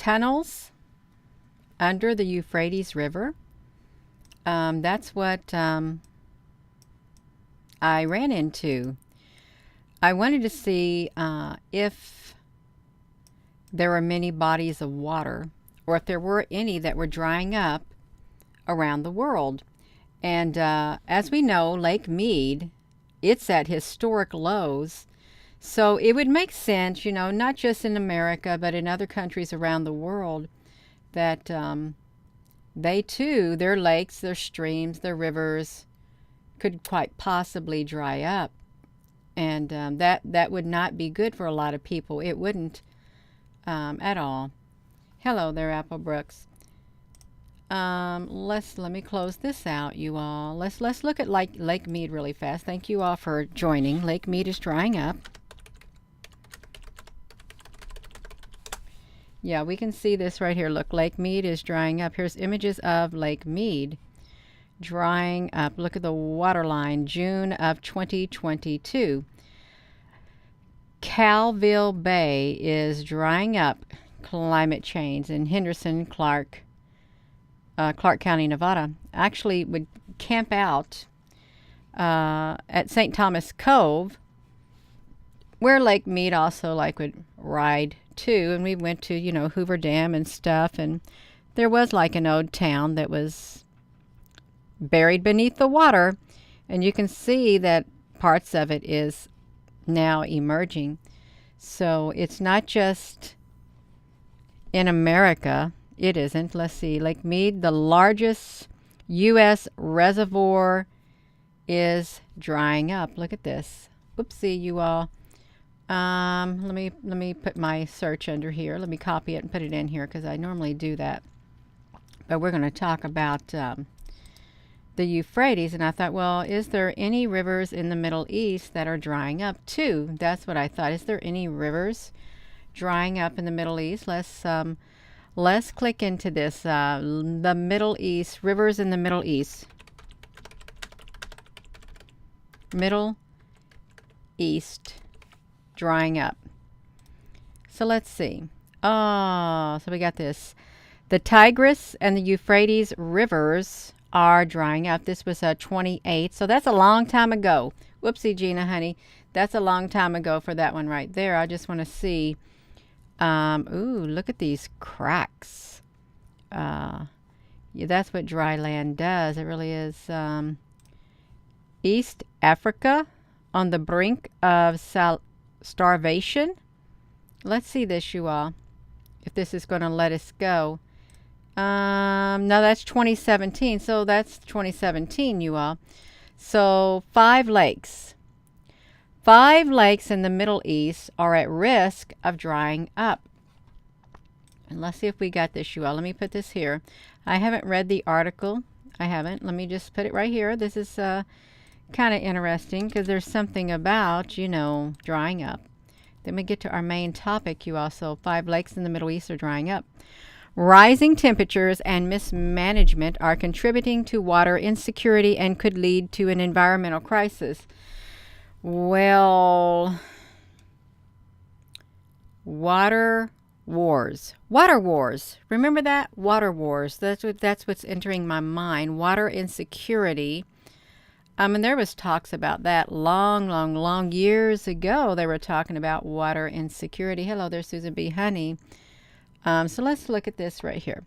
tunnels under the Euphrates River. That's what I ran into. I wanted to see if there were many bodies of water, or if there were any that were drying up around the world. And as we know, Lake Mead, it's at historic lows. So it would make sense, not just in America, but in other countries around the world, that they too, their lakes, their streams, their rivers could quite possibly dry up. And that would not be good for a lot of people. It wouldn't at all. Hello there, Apple Brooks. Let me close this out, you all. Let's look at Lake Mead really fast. Thank you all for joining. Lake Mead is drying up. Yeah, we can see this right here. Look, Lake Mead is drying up. Here's images of Lake Mead drying up. Look at the water line, June of 2022. Calville Bay is drying up. Climate change in Henderson, Clark County, Nevada. Actually would camp out at St. Thomas Cove, where Lake Mead also would ride too. And we went to, Hoover Dam and stuff. And there was an old town that was buried beneath the water. And you can see that parts of it is now emerging. So it's not just in America. It isn't. Let's see. Lake Mead, the largest U.S. reservoir, is drying up. Look at this. Oopsie, you all. Let me put my search under here. Let me copy it and put it in here because I normally do that. But we're going to talk about the Euphrates, and I thought, well, is there any rivers in the Middle East that are drying up too? That's what I thought. Is there any rivers drying up in the Middle East? Let's click into this. The Middle East, rivers in the Middle East. Middle East drying up. So let's see. Oh, so we got this. The Tigris and the Euphrates rivers are drying up. This was 28. So that's a long time ago. Whoopsie, Gina, honey. That's a long time ago for that one right there. I just want to see. Ooh, look at these cracks. Yeah, that's what dry land does. It really is. East Africa on the brink of starvation. Let's see this, you all. If this is going to let us go. No, that's 2017. So that's 2017, you all. So 5 lakes. 5 lakes in the Middle East are at risk of drying up. And let's see if we got this, you all. Let me put this here. I haven't read the article. I haven't. Let me just put it right here. This is kind of interesting because there's something about, drying up. Then we get to our main topic, you all. So 5 lakes in the Middle East are drying up. Rising temperatures and mismanagement are contributing to water insecurity and could lead to an environmental crisis. Well, water wars. Remember that? Water wars. That's what's entering my mind. Water insecurity. And there was talks about that long years ago. They were talking about water insecurity. Hello there, Susan B. Honey. So let's look at this right here.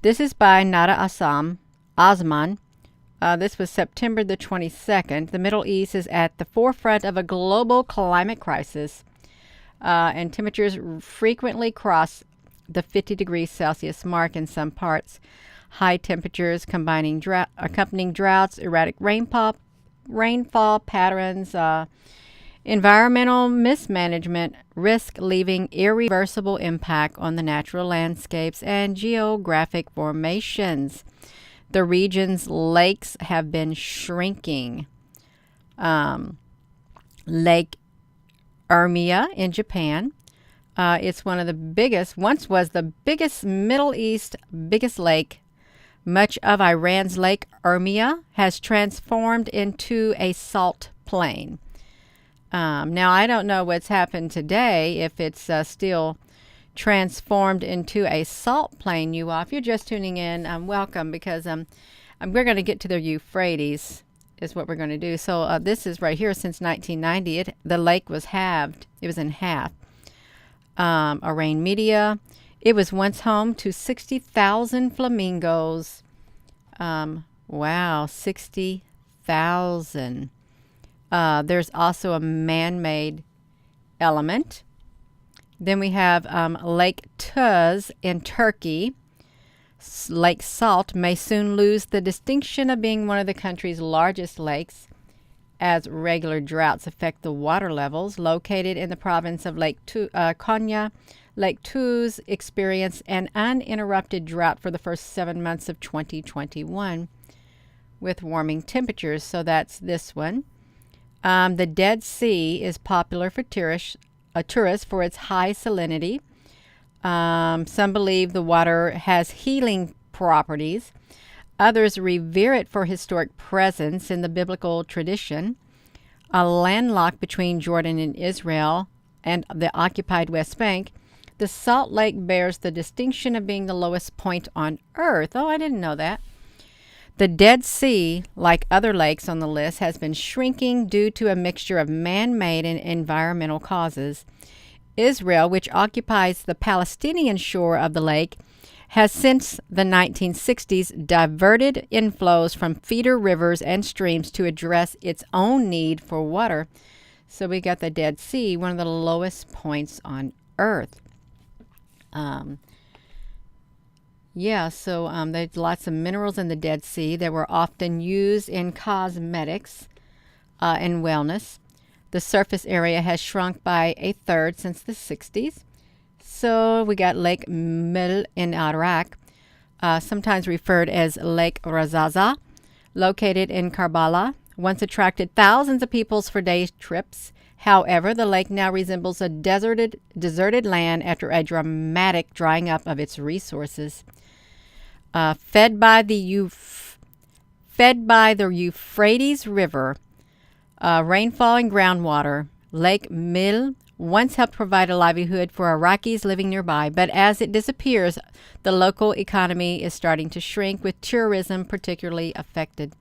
This is by Nada Osman. This was September the 22nd. The Middle East is at the forefront of a global climate crisis, and temperatures frequently cross the 50 degrees Celsius mark in some parts. High temperatures accompanying droughts, erratic rainfall patterns, environmental mismanagement risk leaving irreversible impact on the natural landscapes and geographic formations. The region's lakes have been shrinking. Lake Urmia in Japan. It's one of the biggest, once was the biggest Middle East, biggest lake. Much of Iran's Lake Urmia has transformed into a salt plain. Now, I don't know what's happened today, if it's still transformed into a salt plain, you all. If you're just tuning in, welcome, because we're going to get to the Euphrates is what we're going to do. So this is right here since 1990. The lake was halved. It was in half. Rain media. It was once home to 60,000 flamingos. Wow, 60,000. There's also a man-made element. Then we have Lake Tuz in Turkey. Lake Salt may soon lose the distinction of being one of the country's largest lakes as regular droughts affect the water levels. Located in the province of Konya, Lake Tuz experienced an uninterrupted drought for the first 7 months of 2021 with warming temperatures. So that's this one. The Dead Sea is popular for tourists for its high salinity. Some believe the water has healing properties. Others revere it for historic presence in the biblical tradition. Landlocked between Jordan and Israel and the occupied West Bank, the Salt Lake bears the distinction of being the lowest point on Earth. Oh, I didn't know that. The Dead Sea, like other lakes on the list, has been shrinking due to a mixture of man-made and environmental causes. Israel, which occupies the Palestinian shore of the lake, has since the 1960s diverted inflows from feeder rivers and streams to address its own need for water. So we got the Dead Sea, one of the lowest points on Earth. There's lots of minerals in the Dead Sea that were often used in cosmetics and wellness. The surface area has shrunk by a third since the 60s. So we got Lake Mil in Iraq, sometimes referred as Lake Razaza, located in Karbala, once attracted thousands of people for day trips. However, the lake now resembles a deserted land after a dramatic drying up of its resources. Fed by the Euphrates River, rainfall and groundwater, Lake Mil once helped provide a livelihood for Iraqis living nearby, but as it disappears, the local economy is starting to shrink, with tourism particularly affected.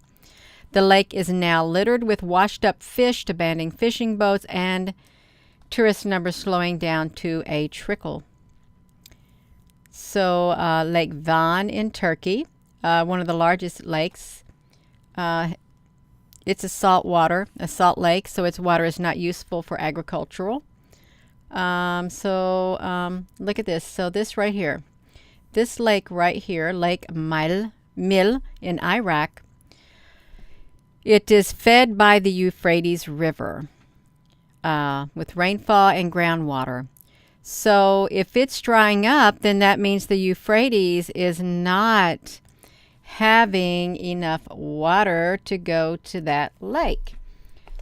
The lake is now littered with washed-up fish, abandoned fishing boats, and tourist numbers slowing down to a trickle. So Lake Van in Turkey, one of the largest lakes. It's a salt lake, so its water is not useful for agricultural. Look at this. So this right here, this lake right here, Lake Mil in Iraq, it is fed by the Euphrates River with rainfall and groundwater. So if it's drying up, then that means the Euphrates is not having enough water to go to that lake.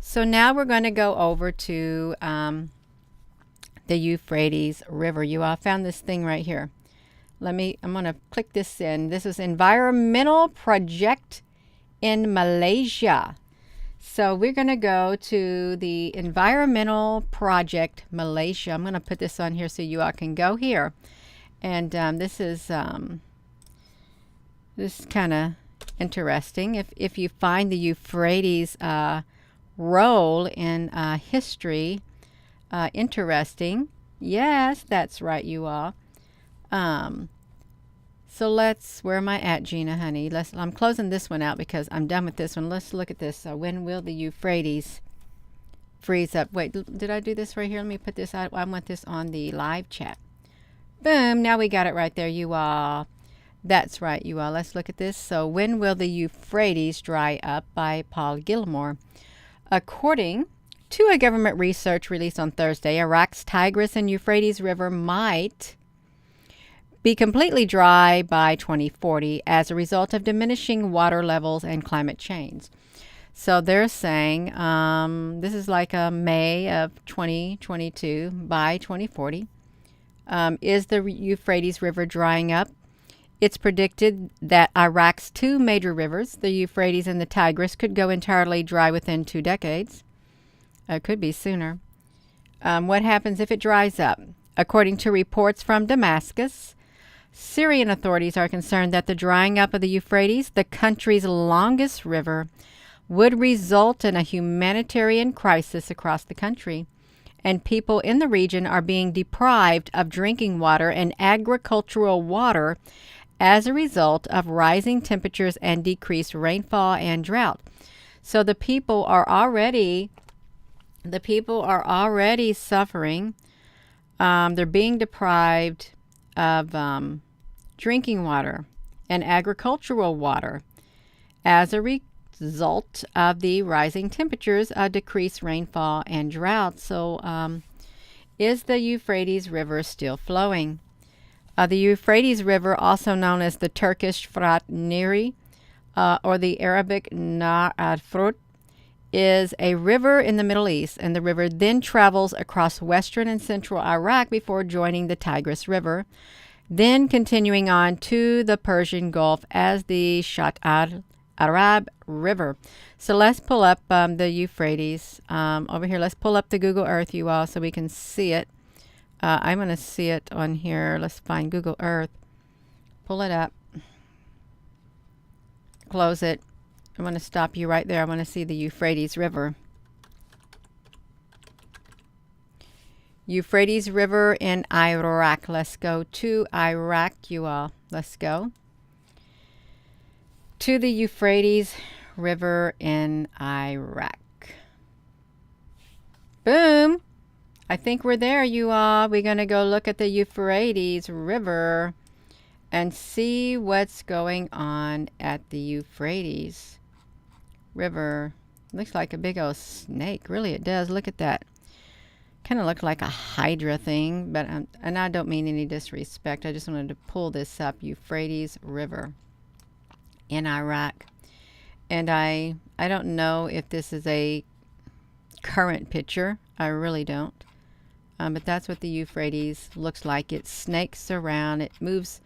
So now we're going to go over to the Euphrates River. You all found this thing right here. I'm going to click this in. This is environmental project in Malaysia. So we're going to go to the environmental project Malaysia. I'm going to put this on here so you all can go here. And this is kind of interesting. If you find the Euphrates role in history interesting. Yes, that's right, you all. So where am I at, Gina, honey? I'm closing this one out because I'm done with this one. Let's look at this. So when will the Euphrates freeze up? Wait, did I do this right here? Let me put this out. I want this on the live chat. Boom, now we got it right there, you all. That's right, you all. Let's look at this. So when will the Euphrates dry up, by Paul Gilmore. According to a government research released on Thursday, Iraq's Tigris and Euphrates River might be completely dry by 2040 as a result of diminishing water levels and climate change. So they're saying this is like a May of 2022 by 2040. Is the Euphrates River drying up? It's predicted that Iraq's two major rivers, the Euphrates and the Tigris, could go entirely dry within 2 decades. It could be sooner. What happens if it dries up? According to reports from Damascus, Syrian authorities are concerned that the drying up of the Euphrates, the country's longest river, would result in a humanitarian crisis across the country, and people in the region are being deprived of drinking water and agricultural water as a result of rising temperatures and decreased rainfall and drought. So the people are already suffering. They're being deprived of drinking water and agricultural water as a result of the rising temperatures, decreased rainfall, and drought. So, is the Euphrates River still flowing? The Euphrates River, also known as the Turkish Frat Neri or the Arabic Nahr al-Frut, is a river in the Middle East, and the river then travels across western and central Iraq before joining the Tigris River, then continuing on to the Persian Gulf as the Shatt al-Arab River. So let's pull up the Euphrates over here. Let's pull up the Google Earth, you all, so we can see it. I'm going to see it on here. Let's find Google Earth. Pull it up. Close it. I'm going to stop you right there. I want to see the Euphrates River. Euphrates River in Iraq. Let's go to Iraq, you all. Let's go to the Euphrates River in Iraq. Boom! I think we're there, you all. We're going to go look at the Euphrates River and see what's going on at the Euphrates River. Looks like a big old snake. Really, it does. Look at that. Kind of looks like a hydra thing, but and I don't mean any disrespect. I just wanted to pull this up. Euphrates River in Iraq. And I don't know if this is a current picture. I really don't. But that's what the Euphrates looks like. It snakes around. It moves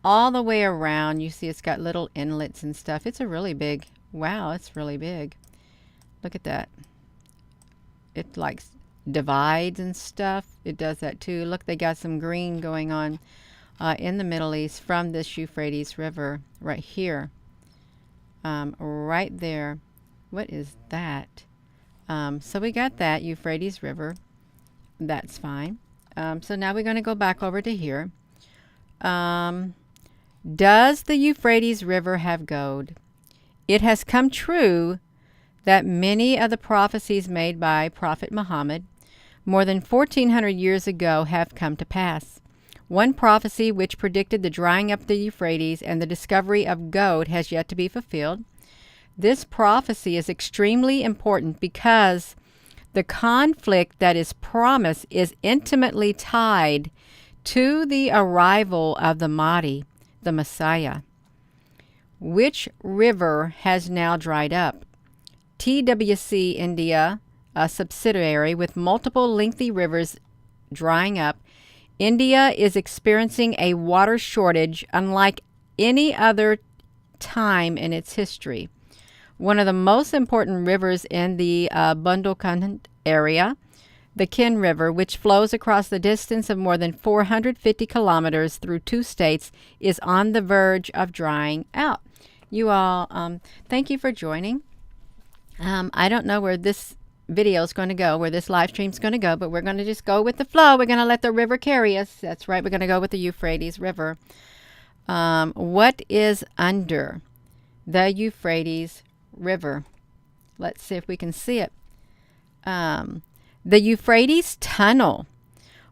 all the way around. You see it's got little inlets and stuff. It's a really big, wow, it's really big. Look at that. It like divides and stuff. It does that too. Look, they got some green going on in the Middle East from this Euphrates River right here. Right there. What is that? So we got that Euphrates River. That's fine. So now we're going to go back over to here. Does the Euphrates River have gold? It has come true that many of the prophecies made by Prophet Muhammad more than 1,400 years ago have come to pass. One prophecy which predicted the drying up of the Euphrates and the discovery of gold has yet to be fulfilled. This prophecy is extremely important because the conflict that is promised is intimately tied to the arrival of the Mahdi, the Messiah. Which river has now dried up? TWC India, a subsidiary with multiple lengthy rivers drying up, India is experiencing a water shortage unlike any other time in its history. One of the most important rivers in the Bundelkhand area, the Kin River, which flows across the distance of more than 450 kilometers through 2 states, is on the verge of drying out. You all, thank you for joining. I don't know where this video is going to go, where this live stream is going to go, but we're going to just go with the flow. We're going to let the river carry us. That's right. We're going to go with the Euphrates River. What is under the Euphrates River? Let's see if we can see it. The Euphrates Tunnel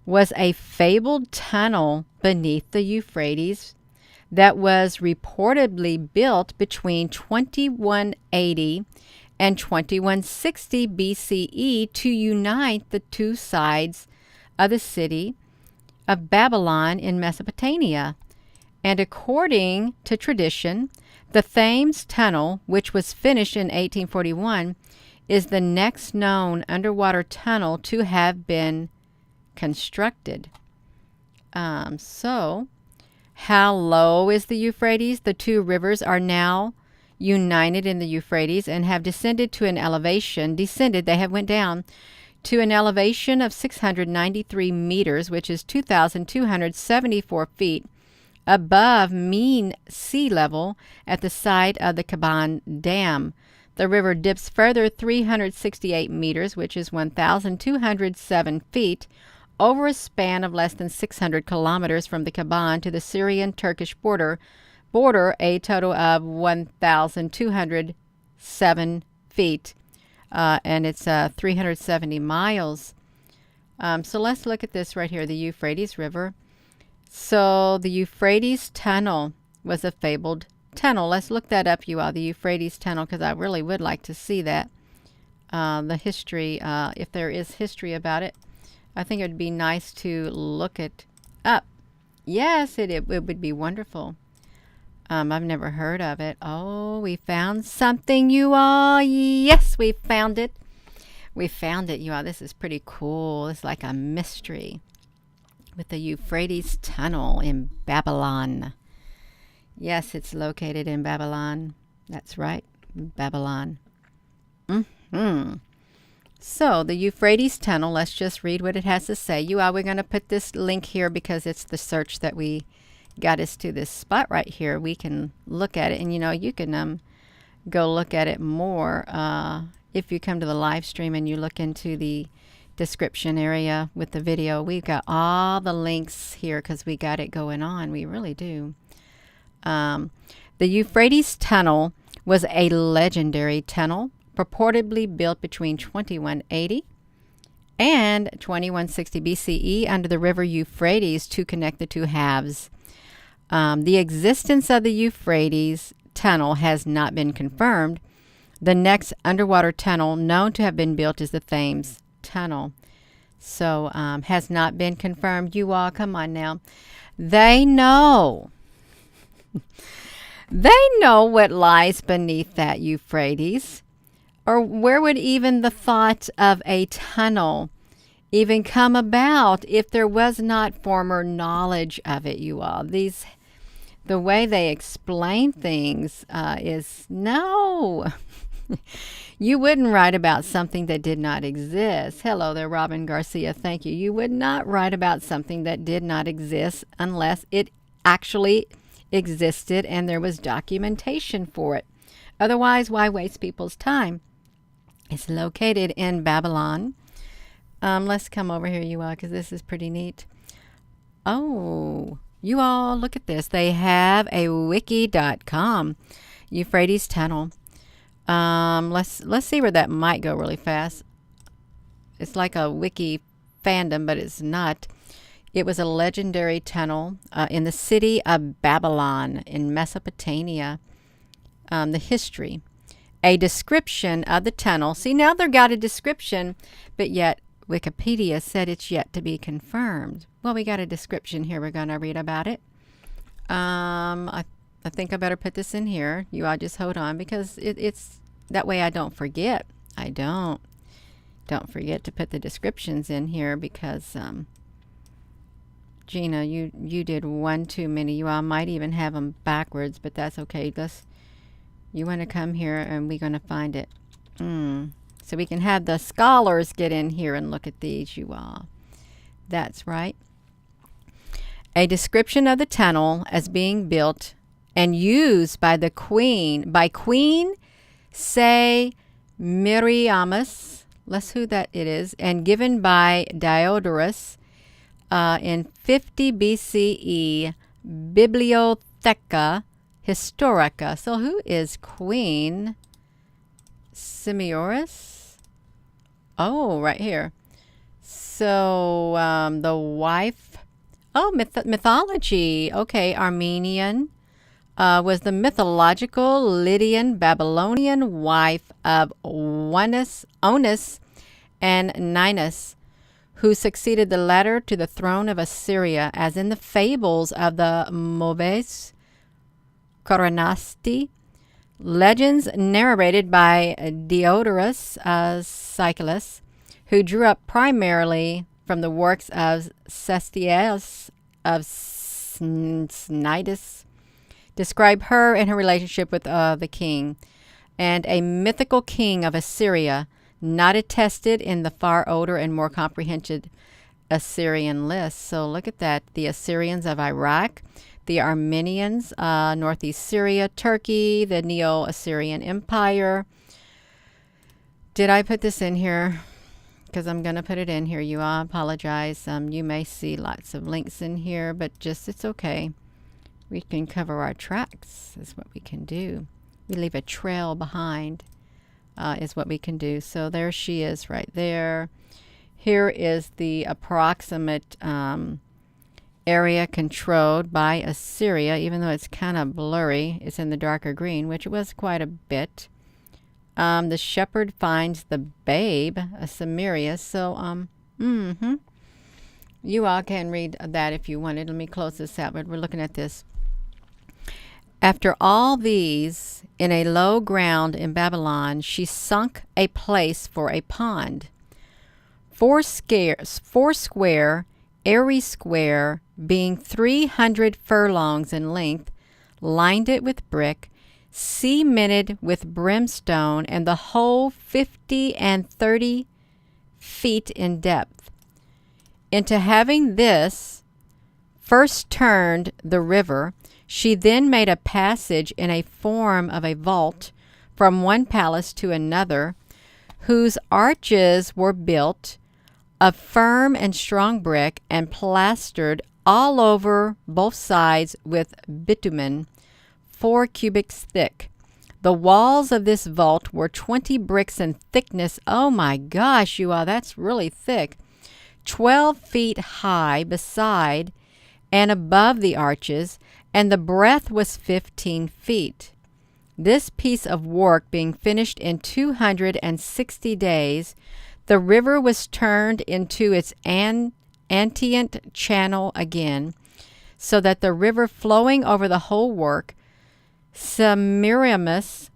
was a fabled tunnel beneath the Euphrates that was reportedly built between 2180 and 2160 BCE to unite the two sides of the city of Babylon in Mesopotamia. And according to tradition, the Thames Tunnel, which was finished in 1841, is the next known underwater tunnel to have been constructed. So, how low is the Euphrates? The two rivers are now united in the Euphrates and have descended to an elevation. They have went down to an elevation of 693 meters, which is 2,274 feet above mean sea level at the site of the Caban Dam. The river dips further 368 meters, which is 1,207 feet, over a span of less than 600 kilometers from the Caban to the Syrian-Turkish border, a total of 1,207 feet, and it's 370 miles. So let's look at this right here, the Euphrates River. So the Euphrates Tunnel was a fabled tunnel. Let's look that up, you all, the Euphrates Tunnel, because I really would like to see that. The history, if there is history about it. I think it would be nice to look it up. Yes, it would be wonderful. I've never heard of it. Oh, we found something, you all. Yes, we found it. We found it, you all. This is pretty cool. It's like a mystery with the Euphrates Tunnel in Babylon. Yes, it's located in Babylon. That's right, Babylon. So the Euphrates Tunnel, let's just read what it has to say. You all, we're going to put this link here because it's the search that we got us to this spot right here. We can look at it, and you can go look at it more if you come to the live stream and you look into the description area with the video. We've got all the links here because we got it going on. We really do. The Euphrates Tunnel was a legendary tunnel purportedly built between 2180 and 2160 BCE under the river Euphrates to connect the two halves. The existence of the Euphrates Tunnel has not been confirmed. The next underwater tunnel known to have been built is the Thames Tunnel. So, has not been confirmed. You all, come on now. They know. They know what lies beneath that Euphrates. Or where would even the thought of a tunnel even come about if there was not former knowledge of it, you all? The way they explain things is no. You wouldn't write about something that did not exist. Hello there, Robin Garcia. Thank you. You would not write about something that did not exist unless it actually existed and there was documentation for it. Otherwise, why waste people's time? It's located in Babylon. Let's come over here, you all, because this is pretty neat. Oh, you all, look at this. They have a wiki.com, Euphrates Tunnel. Let's see where that might go really fast. It's like a wiki fandom, but it's not. It was a legendary tunnel in the city of Babylon in Mesopotamia. The history. A description of the tunnel. See, now they've got a description, but yet Wikipedia said it's yet to be confirmed. Well, we got a description here. We're going to read about it. I think I better put this in here. You all just hold on because it's that way I don't forget. I don't forget to put the descriptions in here because Gina, you did one too many. You all might even have them backwards, but that's okay. You want to come here and we're going to find it. So we can have the scholars get in here and look at these, you all. That's right. A description of the tunnel as being built and used by Queen Semiramis, let's who that it is, and given by Diodorus in 50 BCE, Bibliotheca Historica. So who is Queen Semiramis? Oh, right here. So the wife. Oh, mythology. Okay, Armenian. Was the mythological Lydian Babylonian wife of Onus and Ninus, who succeeded the latter to the throne of Assyria, as in the fables of the Moves Coronasti, legends narrated by Diodorus Siculus, who drew up primarily from the works of Cestius of Cnidus, describe her and her relationship with the king, and a mythical king of Assyria, not attested in the far older and more comprehensive Assyrian list. So look at that. The Assyrians of Iraq, the Armenians, northeast Syria, Turkey, the Neo-Assyrian Empire. Did I put this in here? Because I'm going to put it in here. You all, apologize. You may see lots of links in here, but just it's okay. We can cover our tracks is what we can do. We leave a trail behind is what we can do. So there she is right there. Here is the approximate area controlled by Assyria, even though it's kind of blurry. It's in the darker green, which was quite a bit. The shepherd finds the babe, a Samaria. So, you all can read that if you wanted. Let me close this out, but we're looking at this. After all these, in a low ground in Babylon, she sunk a place for a pond. Four square, airy square, being 300 furlongs in length, lined it with brick, cemented with brimstone, and the whole 50 and 30 feet in depth. Into having this first turned the river, she then made a passage in a form of a vault from one palace to another, whose arches were built of firm and strong brick and plastered all over both sides with bitumen, 4 cubits thick. The walls of this vault were 20 bricks in thickness. Oh my gosh, you all, that's really thick. 12 feet high beside and above the arches, and the breadth was 15 feet. This piece of work being finished in 260 days, the river was turned into its antient channel again, so that the river flowing over the whole work, Semiramis,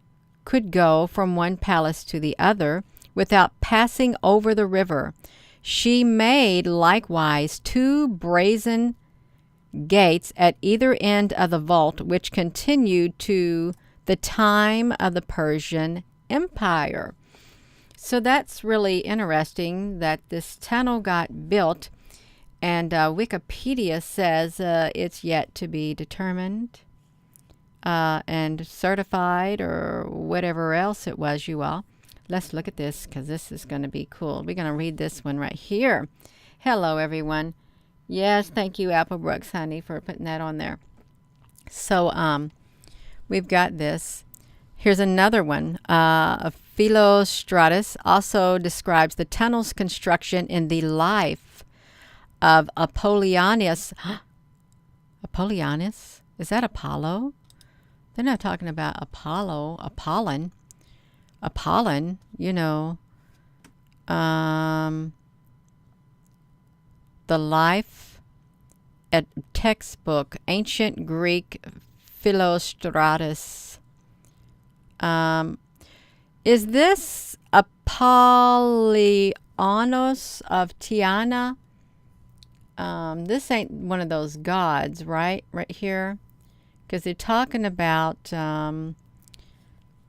could go from one palace to the other without passing over the river. She made likewise 2 brazen gates at either end of the vault, which continued to the time of the Persian Empire. So that's really interesting that this tunnel got built, and Wikipedia says it's yet to be determined and certified or whatever else it was, you all. Let's look at this because this is going to be cool. We're going to read this one right here. Hello, everyone. Yes, thank you, Applebrooks, honey, for putting that on there. So we've got this. Here's another one. Philostratus also describes the tunnel's construction in the life of Apollonius. Apollonius? Is that Apollo? They're not talking about Apollo. Apollon, you know. The life at textbook, ancient Greek Philostratus. Is this Apollonios of Tiana? This ain't one of those gods, right? Right here. Because they're talking about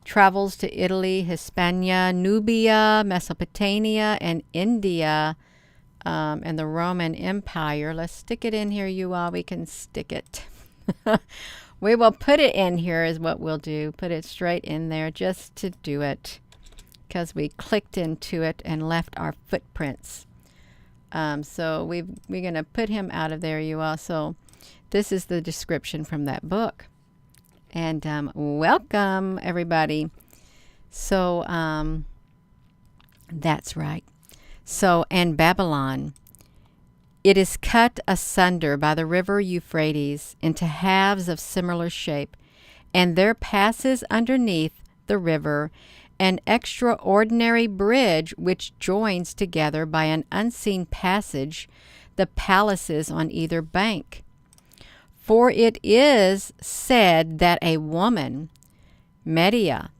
travels to Italy, Hispania, Nubia, Mesopotamia, and India, and the Roman Empire. Let's stick it in here, you all. We can stick it. We will put it in here is what we'll do. Put it straight in there just to do it. Because we clicked into it and left our footprints. So we're going to put him out of there, you all. So this is the description from that book. And welcome, everybody. So that's right. So, and Babylon, it is cut asunder by the river Euphrates into halves of similar shape, and there passes underneath the river an extraordinary bridge which joins together by an unseen passage the palaces on either bank. For it is said that a woman, Medea,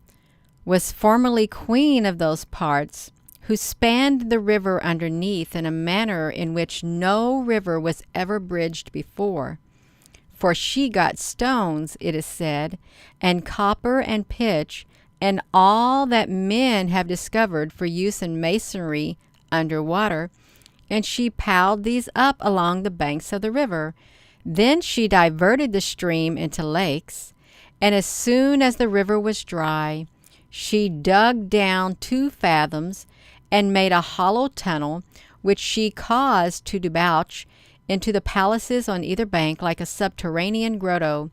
was formerly queen of those parts, who spanned the river underneath in a manner in which no river was ever bridged before. For she got stones, it is said, and copper and pitch, and all that men have discovered for use in masonry underwater, and she piled these up along the banks of the river. Then she diverted the stream into lakes, and as soon as the river was dry, she dug down 2 fathoms and made a hollow tunnel, which she caused to debouch into the palaces on either bank like a subterranean grotto,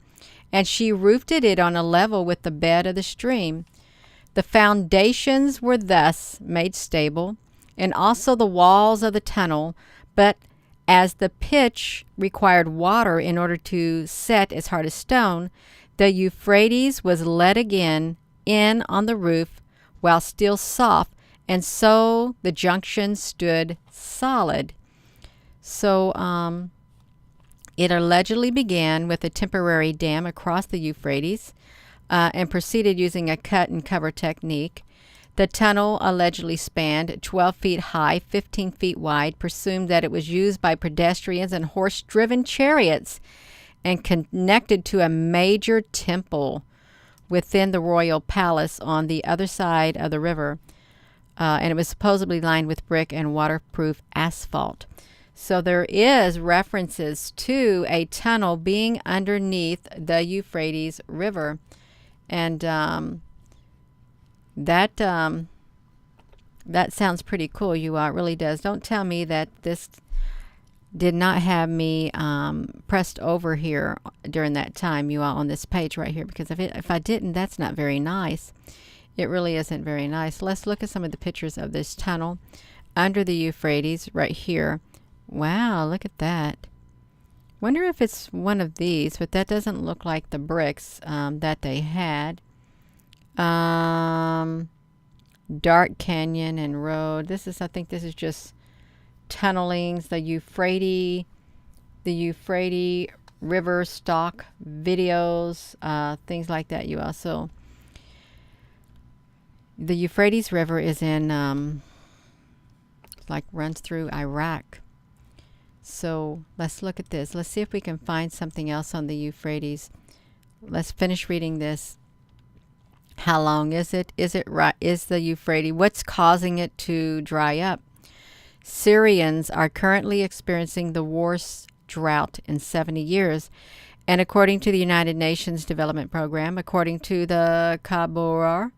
and she roofed it on a level with the bed of the stream. The foundations were thus made stable, and also the walls of the tunnel, but as the pitch required water in order to set as hard as stone, the Euphrates was let again in on the roof while still soft, and so the junction stood solid. So it allegedly began with a temporary dam across the Euphrates and proceeded using a cut and cover technique. The tunnel allegedly spanned 12 feet high, 15 feet wide, presumed that it was used by pedestrians and horse-driven chariots, and connected to a major temple within the royal palace on the other side of the river. And it was supposedly lined with brick and waterproof asphalt. So there is references to a tunnel being underneath the Euphrates River. And that sounds pretty cool, you all. It really does. Don't tell me that this did not have me pressed over here during that time, you all, on this page right here, because if I didn't, that's not very nice. It really isn't very nice. Let's look at some of the pictures of this tunnel under the Euphrates right here. Wow, look at that. Wonder if it's one of these, but that doesn't look like the bricks that they had. Dark canyon and road. I think this is just tunnelings. The Euphrates River stock videos, things like that. You also, the Euphrates River is in runs through Iraq. So let's look at this. Let's see if we can find something else on the Euphrates. Let's finish reading this. How long is it? Is the Euphrates? What's causing it to dry up? Syrians are currently experiencing the worst drought in 70 years. And according to the United Nations Development Program, according to the Kabora,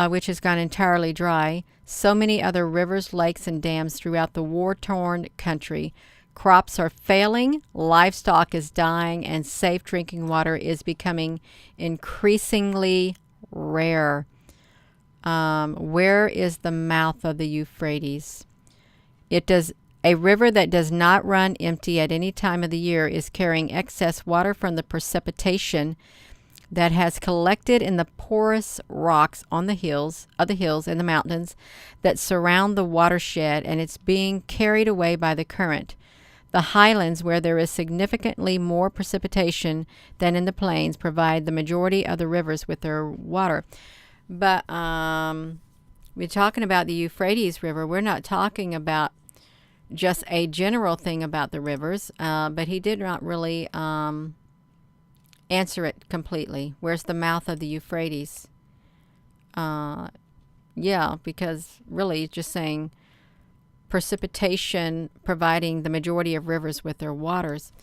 which has gone entirely dry, so many other rivers, lakes, and dams throughout the war-torn country. Crops are failing, livestock is dying, and safe drinking water is becoming increasingly rare. Where is the mouth of the Euphrates? A river that does not run empty at any time of the year is carrying excess water from the precipitation that has collected in the porous rocks on the hills and the mountains that surround the watershed, and it's being carried away by the current. The highlands, where there is significantly more precipitation than in the plains, provide the majority of the rivers with their water. But we're talking about the Euphrates River. We're not talking about just a general thing about the rivers, but he did not really answer it completely. Where's the mouth of the Euphrates? Yeah, because really just saying precipitation providing the majority of rivers with their waters.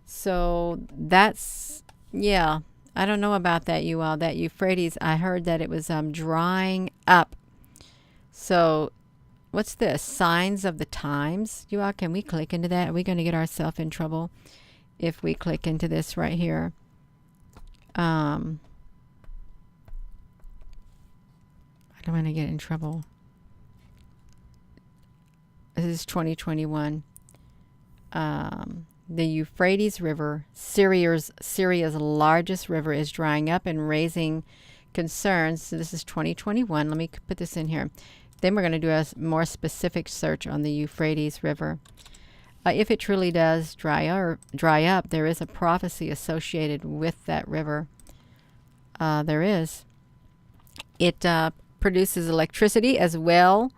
So that's, yeah, I don't know about that, you all. That Euphrates, I heard that it was drying up. So what's this? Signs of the times? You all, can we click into that? Are we going to get ourselves in trouble if we click into this right here? I don't want to get in trouble. This is 2021. The Euphrates River, Syria's largest river, is drying up and raising concerns. So this is 2021. Let me put this in here. Then we're going to do a more specific search on the Euphrates River. If it truly does dry up, there is a prophecy associated with that river. There is. It produces electricity as well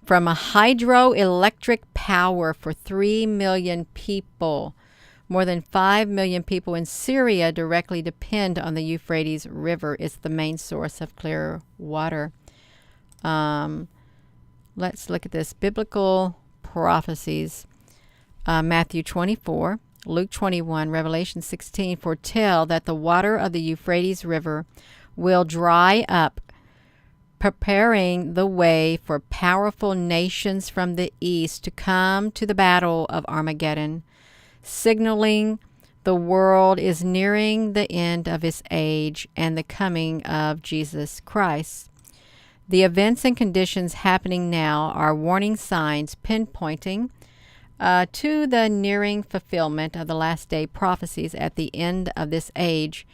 from a hydroelectric power for 3 million people, More than 5 million people in Syria directly depend on the Euphrates River. It's the main source of clear water. Let's look at this. Biblical prophecies. Matthew 24, Luke 21, Revelation 16 foretell that the water of the Euphrates River will dry up, preparing the way for powerful nations from the east to come to the battle of Armageddon, signaling the world is nearing the end of its age and the coming of Jesus Christ. The events and conditions happening now are warning signs pinpointing to the nearing fulfillment of the last day prophecies at the end of this age,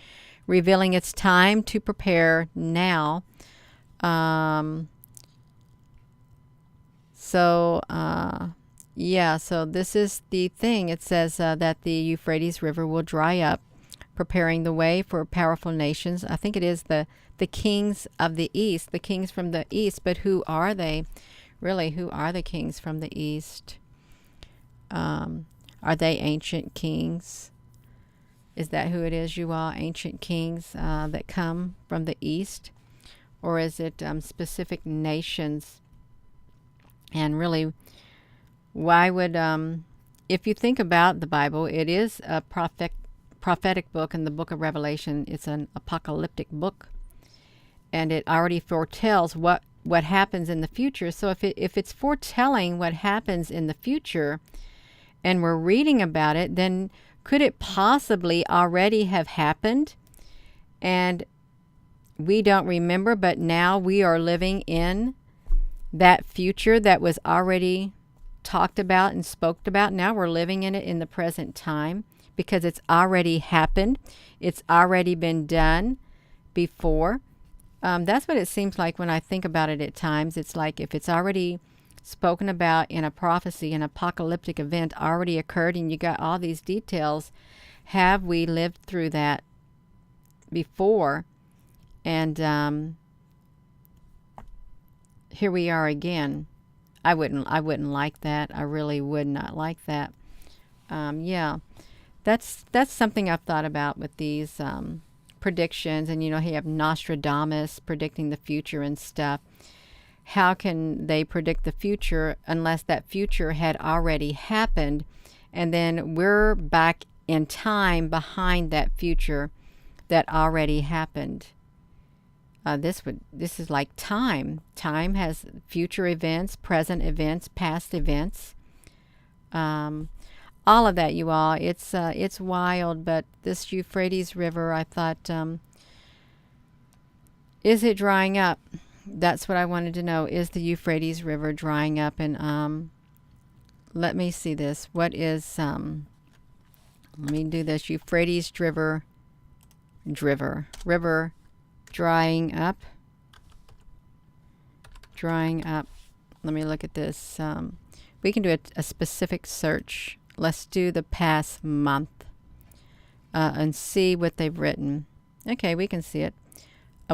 revealing it's time to prepare now. So this is the thing. It says that the Euphrates River will dry up, preparing the way for powerful nations. I think it is the kings of the east, the kings from the east. But who are they? Really, who are the kings from the east? Are they ancient kings? Is that who it is, you all? Ancient kings that come from the east? Or is it specific nations? And really, why would, if you think about the Bible, it is a prophetic book, in the book of Revelation. It's an apocalyptic book, and it already foretells what happens in the future. So if it's foretelling what happens in the future, and we're reading about it, then could it possibly already have happened, and we don't remember, but now we are living in that future that was already talked about and spoke about? Now we're living in it in the present time because it's already happened. It's already been done before. That's what it seems like when I think about it at times. It's like if it's already spoken about in a prophecy, an apocalyptic event already occurred, and you got all these details, have we lived through that before? And here we are again. I wouldn't like that. I really would not like that. That's something I've thought about with these predictions. And you have Nostradamus predicting the future and stuff. How can they predict the future unless that future had already happened, and then we're back in time behind that future that already happened? This is like time. Time has future events, present events, past events. All of that, you all. It's wild. But this Euphrates River, I thought, is it drying up? That's what I wanted to know. Is the Euphrates River drying up? And let me see this. What is let me do this. Euphrates River drying up. Let me look at this. We can do a specific search. Let's do the past month and see what they've written. Okay, we can see it.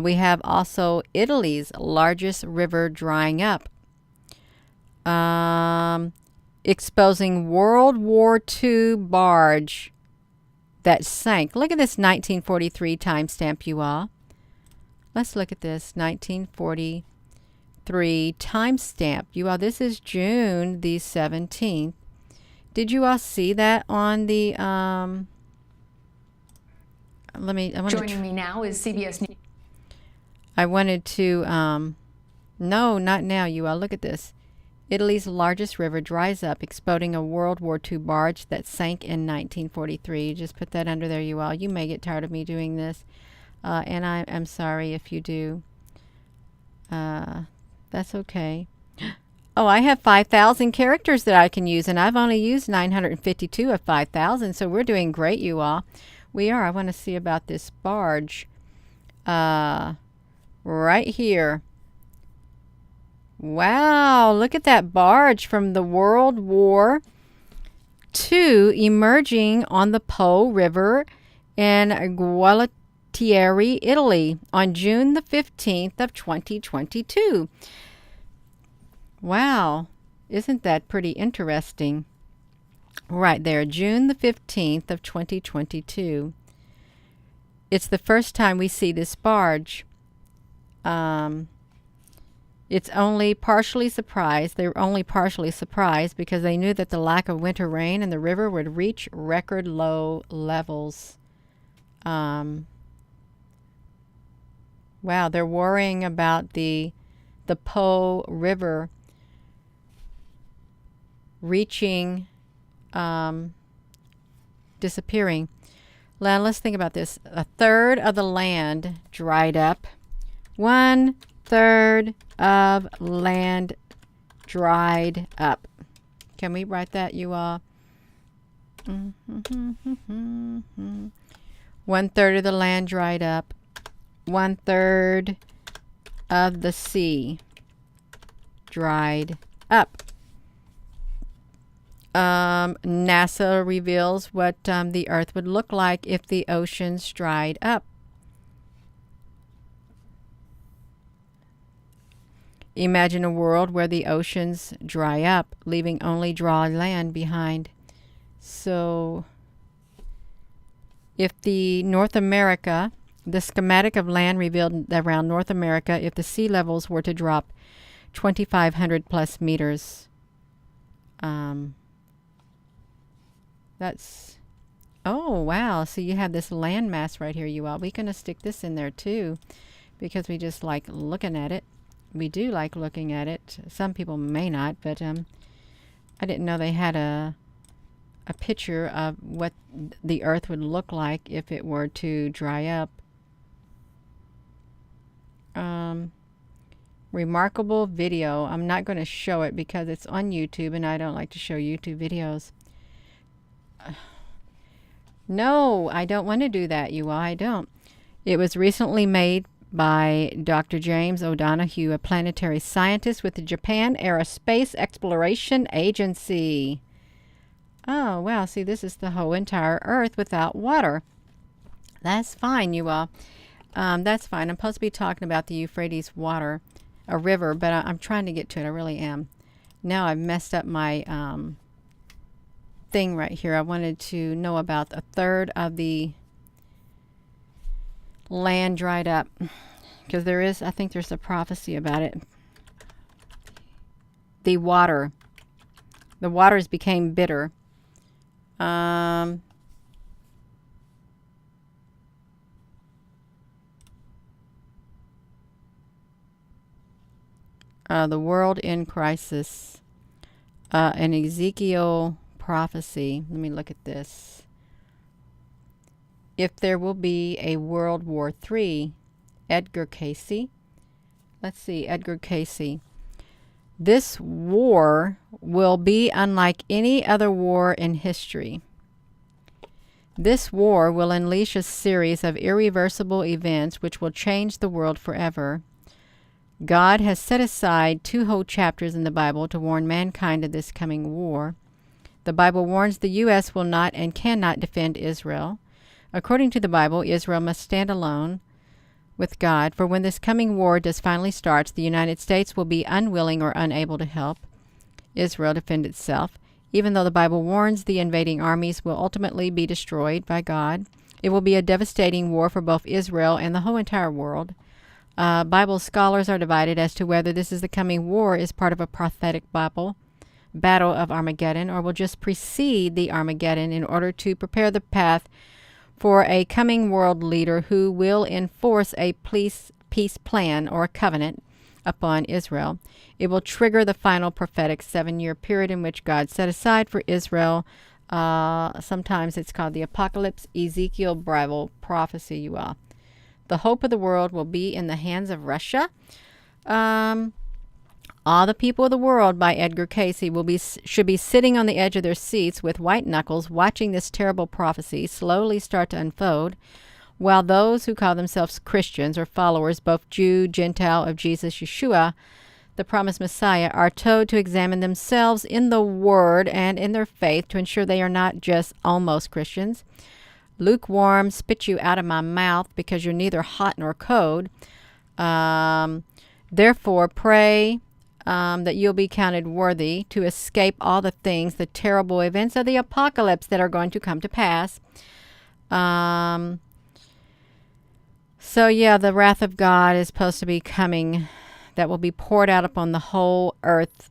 We have also Italy's largest river drying up, exposing World War II barge that sank. Look at this 1943 timestamp, you all. Let's look at this 1943 timestamp. You all, this is June the 17th. Did you all see that on the Joining me now is CBS News. I wanted to, no, not now, you all. Look at this. Italy's largest river dries up, exploding a World War II barge that sank in 1943. Just put that under there, you all. You may get tired of me doing this, and I'm sorry if you do. That's okay. Oh, I have 5,000 characters that I can use, and I've only used 952 of 5,000, so we're doing great, you all. We are. I want to see about this barge. Right here. Wow, look at that barge from the World War II emerging on the Po River in Gualtieri, Italy on June the 15th of 2022. Wow, isn't that pretty interesting? Right there, June the 15th of 2022. It's the first time we see this barge. It's only partially surprised. They were only partially surprised because they knew that the lack of winter rain in the river would reach record low levels. Wow, they're worrying about the Po River reaching, disappearing. Now, let's think about this. A third of the land dried up. 1/3 of land dried up. Can we write that, you all? 1/3 of the land dried up. 1/3 of the sea dried up. NASA reveals what the Earth would look like if the oceans dried up. Imagine a world where the oceans dry up, leaving only dry land behind. So, if the schematic of land revealed around North America, if the sea levels were to drop 2,500 plus meters, oh wow, so you have this landmass right here, you all. We're going to stick this in there too, because we just like looking at it. We do like looking at it. Some people may not, but I didn't know they had a picture of what the Earth would look like if it were to dry up. Remarkable video. I'm not going to show it because it's on YouTube and I don't like to show YouTube videos. No, I don't want to do that, you all. I don't. It was recently made by Dr. James O'Donoghue, a planetary scientist with the Japan Aerospace Exploration Agency. Oh, wow. See, this is the whole entire Earth without water. That's fine, you all. That's fine. I'm supposed to be talking about the Euphrates River, but I'm trying to get to it. I really am. Now I've messed up my thing right here. I wanted to know about 1/3 of the land dried up, because I think there's a prophecy about it. The waters became bitter. The world in crisis. An Ezekiel prophecy. Let me look at this. If there will be a World War III, Edgar Cayce. Let's see, Edgar Cayce. This war will be unlike any other war in history. This war will unleash a series of irreversible events which will change the world forever. God has set aside 2 whole chapters in the Bible to warn mankind of this coming war. The Bible warns the U.S. will not and cannot defend Israel. According to the Bible, Israel must stand alone with God, for when this coming war does finally start, the United States will be unwilling or unable to help Israel defend itself. Even though the Bible warns the invading armies will ultimately be destroyed by God, it will be a devastating war for both Israel and the whole entire world. Bible scholars are divided as to whether this is the coming war is part of a prophetic battle of Armageddon, or will just precede the Armageddon in order to prepare the path for a coming world leader who will enforce a peace plan or a covenant upon Israel. It will trigger the final prophetic 7-year period in which God set aside for Israel. Sometimes it's called the Apocalypse, Ezekiel Bible prophecy, you all. The hope of the world will be in the hands of Russia. All the people of the world, by Edgar Cayce, should be sitting on the edge of their seats with white knuckles, watching this terrible prophecy slowly start to unfold, while those who call themselves Christians or followers, both Jew, Gentile, of Jesus Yeshua, the promised Messiah, are told to examine themselves in the Word and in their faith to ensure they are not just almost Christians. Lukewarm, spit you out of my mouth because you're neither hot nor cold. Therefore, pray that you'll be counted worthy to escape all the things, the terrible events of the apocalypse that are going to come to pass. So yeah, the wrath of God is supposed to be coming, that will be poured out upon the whole earth.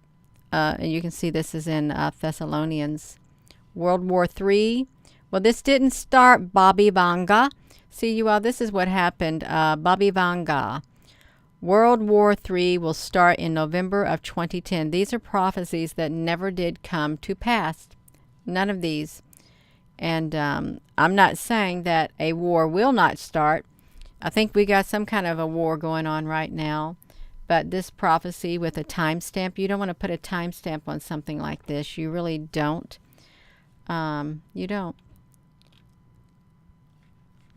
And you can see this is in Thessalonians. World War III. Well, this didn't start Bobby Vanga. See, you all, this is what happened. Bobby Vanga. World War III will start in November of 2010. These are prophecies that never did come to pass. None of these. And I'm not saying that a war will not start. I think we got some kind of a war going on right now. But this prophecy with a timestamp, you don't want to put a timestamp on something like this. You really don't. You don't.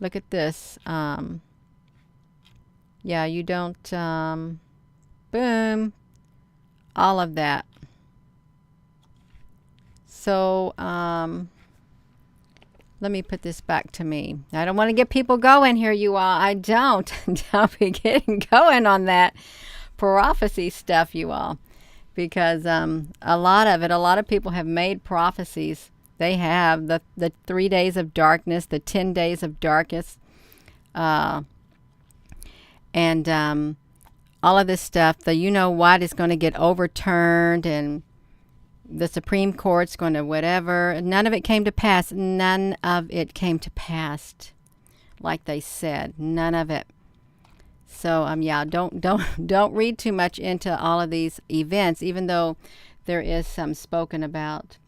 Look at this. Yeah, you don't. Boom. All of that. So, let me put this back to me. I don't want to get people going here, you all. I don't. Don't be getting going on that prophecy stuff, you all. Because a lot of people have made prophecies. They have the 3 days of darkness, the 10 days of darkness, and all of this stuff. The what is going to get overturned, and the Supreme Court's going to whatever. None of it came to pass. None of it came to pass, like they said. None of it. So yeah, don't read too much into all of these events, even though there is some spoken about.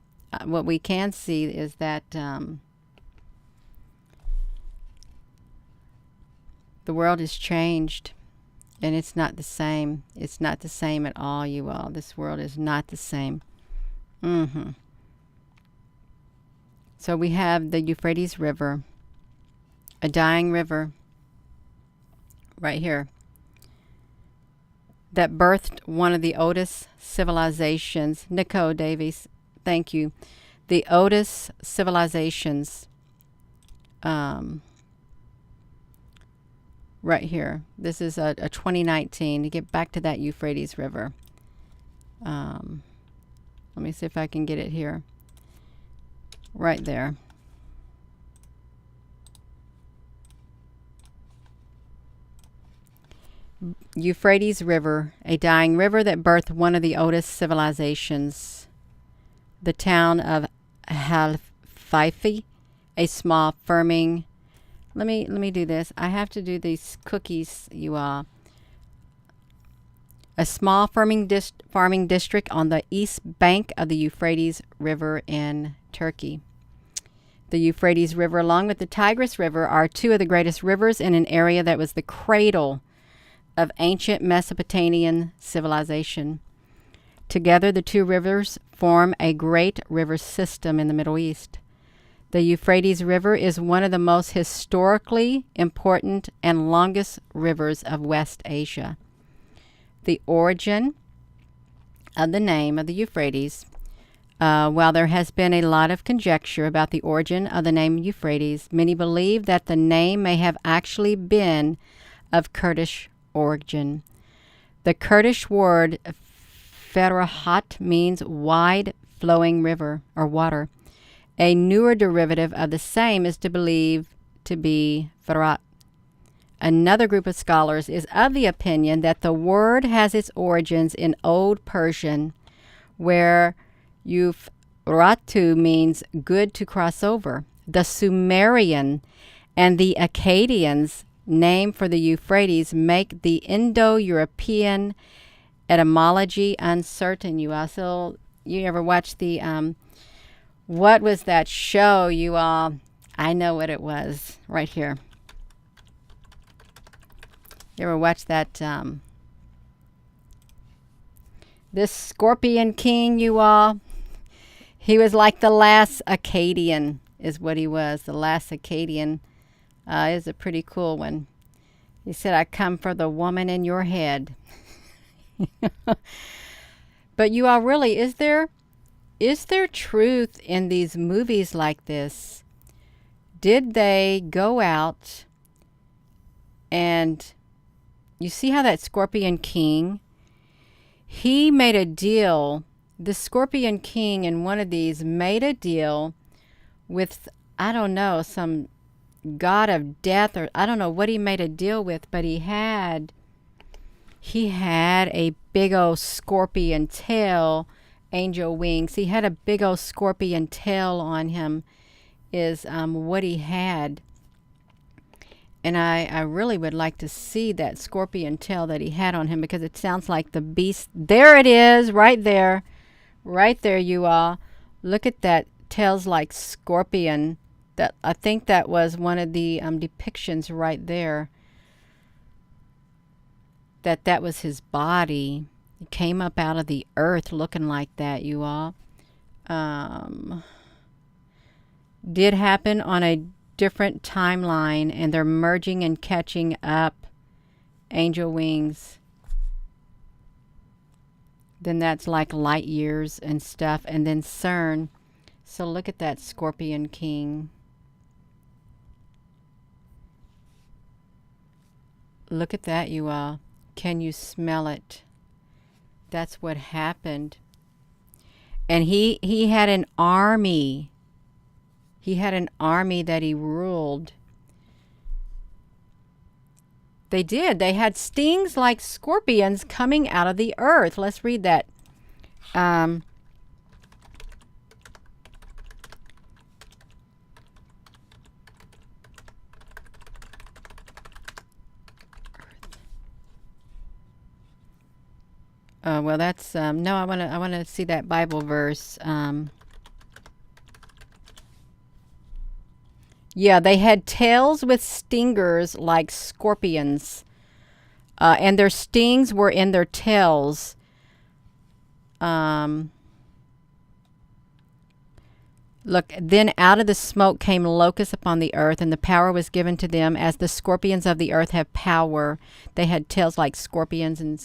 What we can see is that the world has changed, and it's not the same. It's not the same at all, you all. This world is not the same. So we have the Euphrates River, a dying river, right here, that birthed one of the oldest civilizations. Nicole Davies, thank you. The oldest civilizations, right here. This is a 2019. To get back to that Euphrates River. Let me see if I can get it here. Right there. Euphrates River, a dying river that birthed one of the oldest civilizations. The town of Halfaifi, a small farming. Let me do this. I have to do these cookies, you all. A small farming district on the east bank of the Euphrates River in Turkey. The Euphrates River, along with the Tigris River, are two of the greatest rivers in an area that was the cradle of ancient Mesopotamian civilization. Together, the two rivers form a great river system in the Middle East. The Euphrates River is one of the most historically important and longest rivers of West Asia. The origin of the name of the Euphrates, while there has been a lot of conjecture about the origin of the name Euphrates, many believe that the name may have actually been of Kurdish origin. The Kurdish word Ferahat means wide flowing river or water. A newer derivative of the same is to believe to be Ferat. Another group of scholars is of the opinion that the word has its origins in Old Persian, where Euphratu means good to cross over. The Sumerian and the Akkadians' name for the Euphrates make the Indo-European etymology uncertain. You ever watch the what was that show, you all? I know what it was right here. You ever watch that this Scorpion King, you all? He was like the last Akkadian is what he was. The last Akkadian is a pretty cool one. He said, I come for the woman in your head. But you all, really, is there truth in these movies like this? Did they go out and you see how that Scorpion King, he made a deal. The Scorpion King in one of these made a deal with, I don't know, some god of death, or I don't know what he made a deal with, but he had a big old scorpion tail, angel wings. He had a big old scorpion tail on him, is what he had. And I really would like to see that scorpion tail that he had on him, because it sounds like the beast. There it is, right there. Right there, you all. Look at that. Tails like scorpion. That, I think that was one of the depictions right there. That was his body. It came up out of the earth looking like that, you all. Did happen on a different timeline, and they're merging and catching up. Angel wings. Then that's like light years and stuff, and then CERN. So look at that Scorpion King. Look at that, you all. Can you smell it? That's what happened. And he had an army. He had an army that he ruled. They did. They had stings like scorpions coming out of the earth. Let's read that. Well, that's no. I want to see that Bible verse. Yeah, they had tails with stingers like scorpions, and their stings were in their tails. Look, then out of the smoke came locusts upon the earth, and the power was given to them as the scorpions of the earth have power. They had tails like scorpions and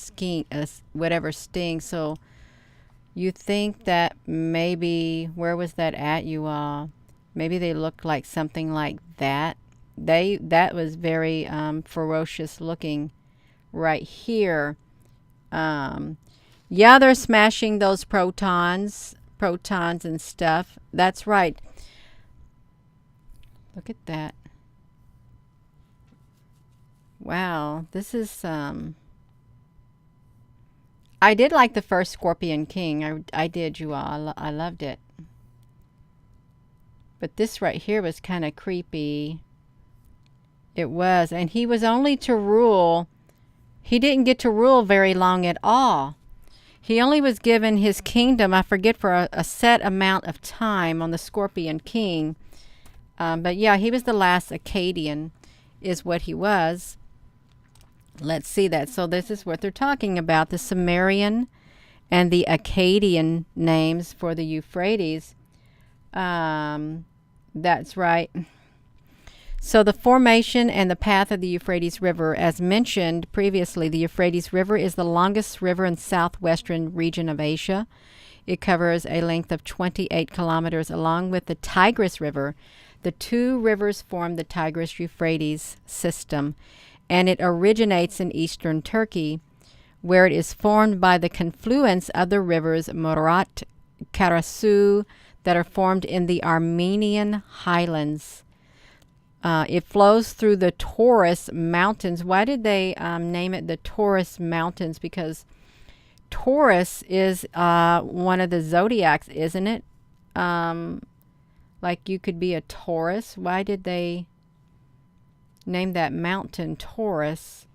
whatever stings. So you think that maybe, where was that at, you all? Maybe they looked like something like that. That was very ferocious looking right here. Yeah, they're smashing those protons and stuff. That's right. Look at that. Wow, this is I did like the first Scorpion King. I did, you all. I loved it. But this right here was kind of creepy. It was. And he was only to rule. He didn't get to rule very long at all. He only was given his kingdom, I forget, for a set amount of time on the Scorpion King. But yeah, he was the last Akkadian, is what he was. Let's see that. So this is what they're talking about. The Sumerian and the Akkadian names for the Euphrates. That's right. So the formation and the path of the Euphrates River, as mentioned previously, the Euphrates River is the longest river in southwestern region of Asia. It covers a length of 28 kilometers along with the Tigris River. The two rivers form the Tigris-Euphrates system, and it originates in eastern Turkey, where it is formed by the confluence of the rivers Murat, Karasu, that are formed in the Armenian highlands. It flows through the Taurus Mountains. Why did they name it the Taurus Mountains? Because Taurus is one of the zodiacs, isn't it? Like you could be a Taurus. Why did they name that mountain Taurus?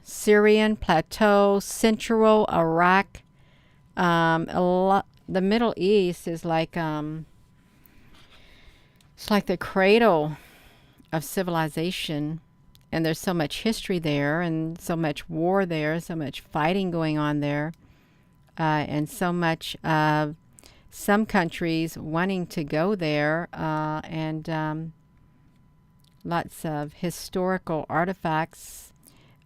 Syrian Plateau, Central Iraq, the Middle East is like it's like the cradle of civilization, and there's so much history there, and so much war there, so much fighting going on there, and so much of some countries wanting to go there, and lots of historical artifacts,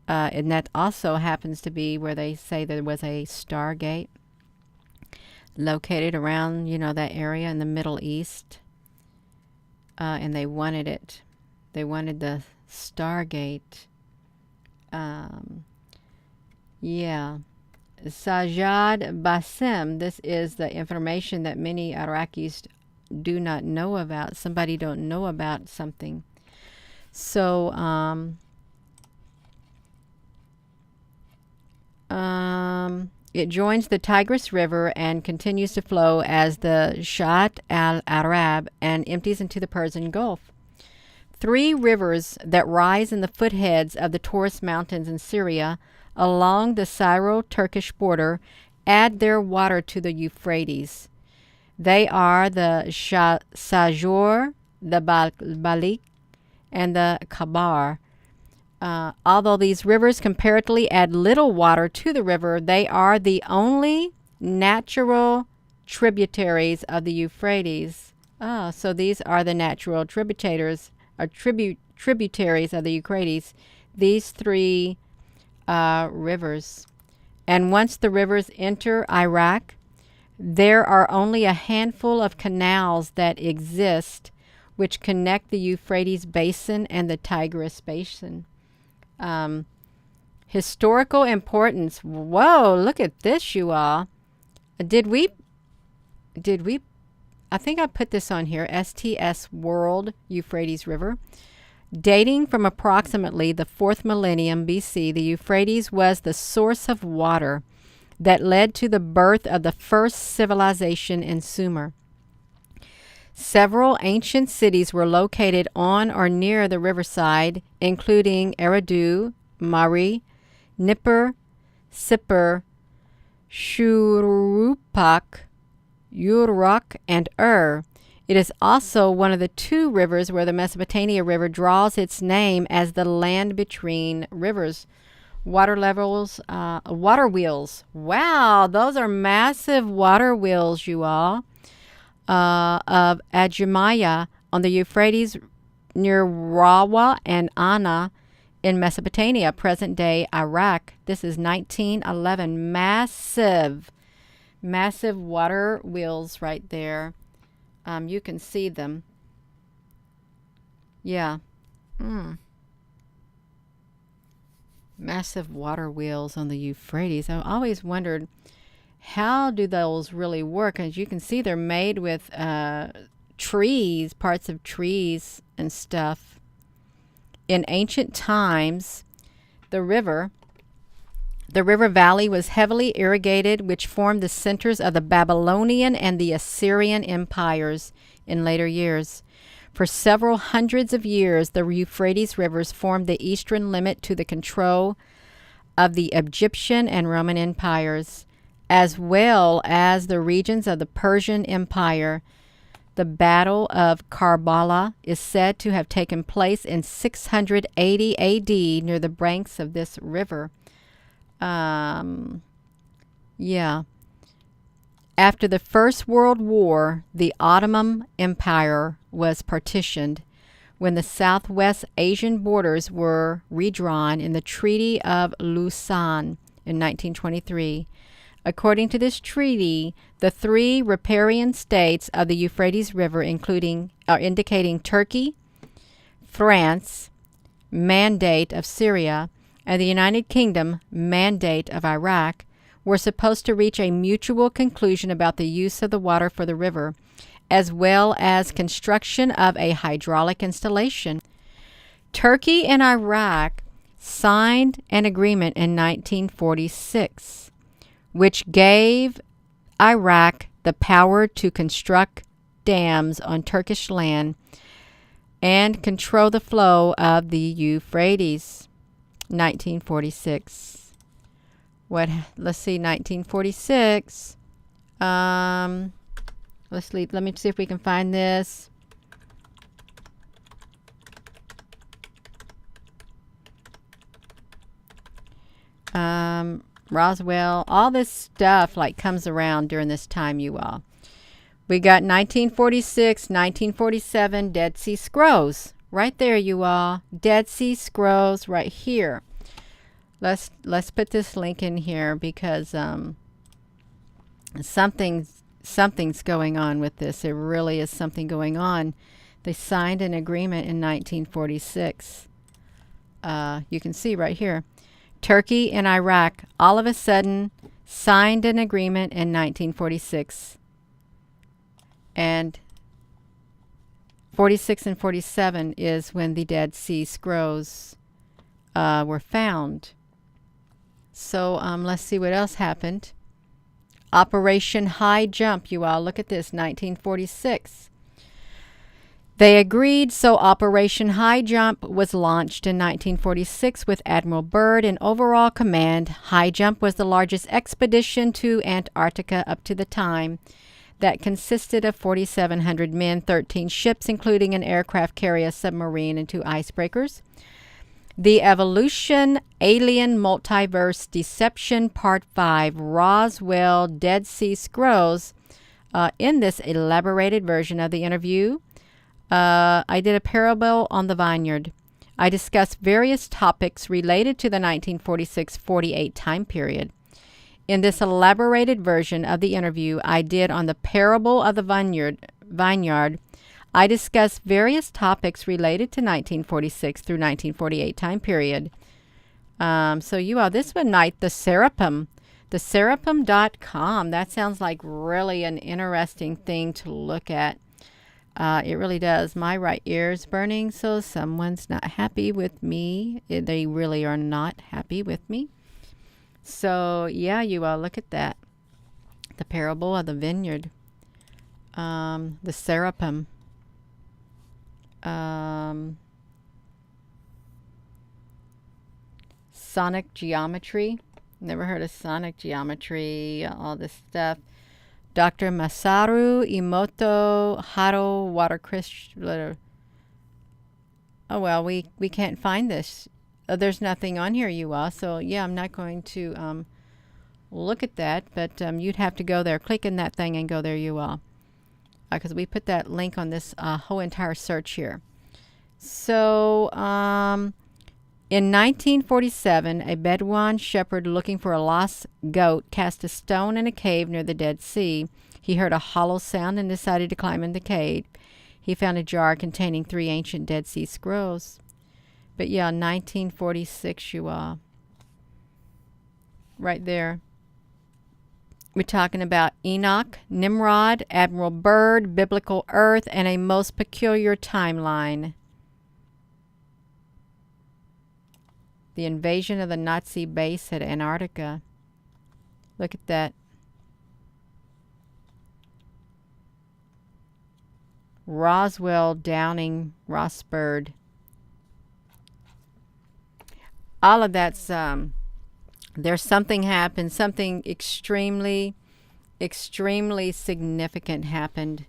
and that also happens to be where they say there was a Stargate located around, that area in the Middle East. And they wanted it. They wanted the Stargate. Yeah. Sajad Basim. This is the information that many Iraqis do not know about. Somebody don't know about something. So, it joins the Tigris River and continues to flow as the Shat al-Arab and empties into the Persian Gulf. 3 rivers that rise in the foothills of the Taurus Mountains in Syria along the Syro-Turkish border add their water to the Euphrates. They are the Sajur, the Balik, and the Kabar. Although these rivers comparatively add little water to the river, they are the only natural tributaries of the Euphrates. So these are the natural tributaries of the Euphrates, these 3 rivers. And once the rivers enter Iraq, there are only a handful of canals that exist which connect the Euphrates Basin and the Tigris Basin. Historical importance. Whoa, look at this, you all. Did we, I think I put this on here, STS World Euphrates River. Dating from approximately the 4th millennium BC, the Euphrates was the source of water that led to the birth of the first civilization in Sumer. Several ancient cities were located on or near the riverside, including Eridu, Mari, Nippur, Sippur, Shurupak, Uruk, and It is also one of the 2 rivers where the Mesopotamia River draws its name as the land between rivers. Water levels, water wheels. Wow, those are massive water wheels, you all. Of Adjumaya on the Euphrates near Rawa and Anna in Mesopotamia, present-day Iraq. This is 1911. Massive water wheels right there. You can see them. Yeah. Massive water wheels on the Euphrates. I always wondered, how do those really work? As you can see, they're made with trees, parts of trees and stuff. In ancient times, the river valley was heavily irrigated, which formed the centers of the Babylonian and the Assyrian empires in later years. For several hundreds of years, the Euphrates rivers formed the eastern limit to the control of the Egyptian and Roman empires, as well as the regions of the Persian Empire. The Battle of Karbala is said to have taken place in 680 A.D. near the banks of this river. After the First World War, the Ottoman Empire was partitioned when the Southwest Asian borders were redrawn in the Treaty of Lausanne in 1923. According to this treaty, the 3 riparian states of the Euphrates River, indicating Turkey, France, Mandate of Syria, and the United Kingdom, Mandate of Iraq, were supposed to reach a mutual conclusion about the use of the water for the river, as well as construction of a hydraulic installation. Turkey and Iraq signed an agreement in 1946, which gave Iraq the power to construct dams on Turkish land and control the flow of the Euphrates. 1946. Let's see, 1946. Let me see if we can find this. Roswell, all this stuff comes around during this time, you all. We got 1946, 1947, Dead Sea Scrolls. Right there, you all. Dead Sea Scrolls right here. Let's put this link in here because something's going on with this. There really is something going on. They signed an agreement in 1946. You can see right here. Turkey and Iraq all of a sudden signed an agreement in 1946. And 46 and 47 is when the Dead Sea Scrolls were found. So let's see what else happened. Operation High Jump, you all. Look at this, 1946. They agreed, so Operation High Jump was launched in 1946 with Admiral Byrd in overall command. High Jump was the largest expedition to Antarctica up to the time that consisted of 4,700 men, 13 ships, including an aircraft carrier, submarine, and 2 icebreakers. The Evolution, Alien Multiverse, Deception, Part 5, Roswell, Dead Sea Scrolls. In this elaborated version of the interview, I did a parable on the vineyard. I discussed various topics related to the 1946-48 time period. In this elaborated version of the interview I did on the parable of the vineyard, I discussed various topics related to 1946 through 1948 time period. So you all, this one night, the Seraphim, theseraphim.com. That sounds like really an interesting thing to look at. It really does. My right ear is burning, so someone's not happy with me. They really are not happy with me. So, yeah, you all, look at that. The parable of the vineyard. The Seraphim. Sonic geometry. Never heard of sonic geometry, all this stuff. Dr. Masaru Emoto Haro Water Crystal. Oh, well, we can't find this. There's nothing on here, you all. So, yeah, I'm not going to look at that. But you'd have to go there. Click in that thing and go there, you all. Because we put that link on this whole entire search here. So, in 1947, a Bedouin shepherd looking for a lost goat cast a stone in a cave near the Dead Sea. He heard a hollow sound and decided to climb in the cave. He found a jar containing 3 ancient Dead Sea Scrolls. But yeah, 1946, you all. Right there. We're talking about Enoch, Nimrod, Admiral Byrd, Biblical Earth, and a most peculiar timeline. The invasion of the Nazi base at Antarctica. Look at that. Roswell, Downing, Rossbird. All of that's, there's something happened, something extremely, extremely significant happened.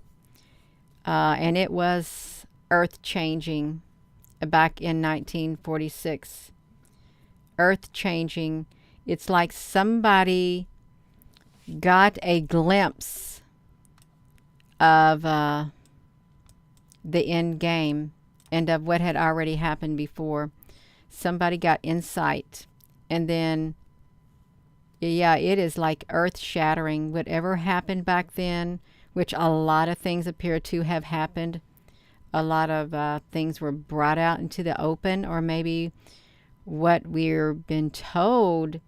And it was earth-changing back in 1946. Earth-changing. It's like somebody got a glimpse of the end game and of what had already happened before. Somebody got insight. And then, yeah, it is like earth-shattering. Whatever happened back then, which a lot of things appear to have happened. A lot of things were brought out into the open, or maybe what we're been told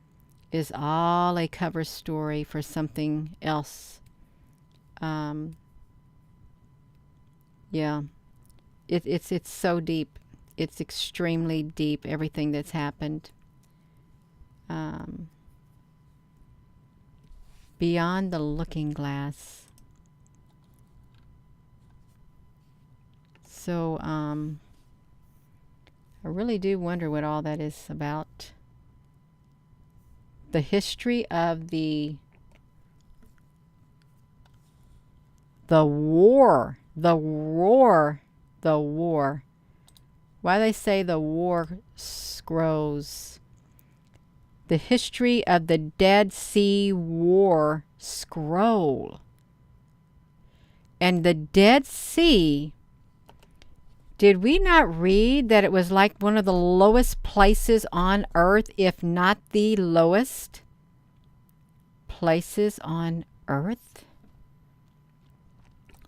is all a cover story for something else. Yeah, it's so deep. It's extremely deep, everything that's happened. Beyond the looking glass. So, I really do wonder what all that is about. The history of the war. Why they say the war scrolls. The history of the Dead Sea War scroll. And the Dead Sea, did we not read that it was like one of the lowest places on earth, if not the lowest places on earth?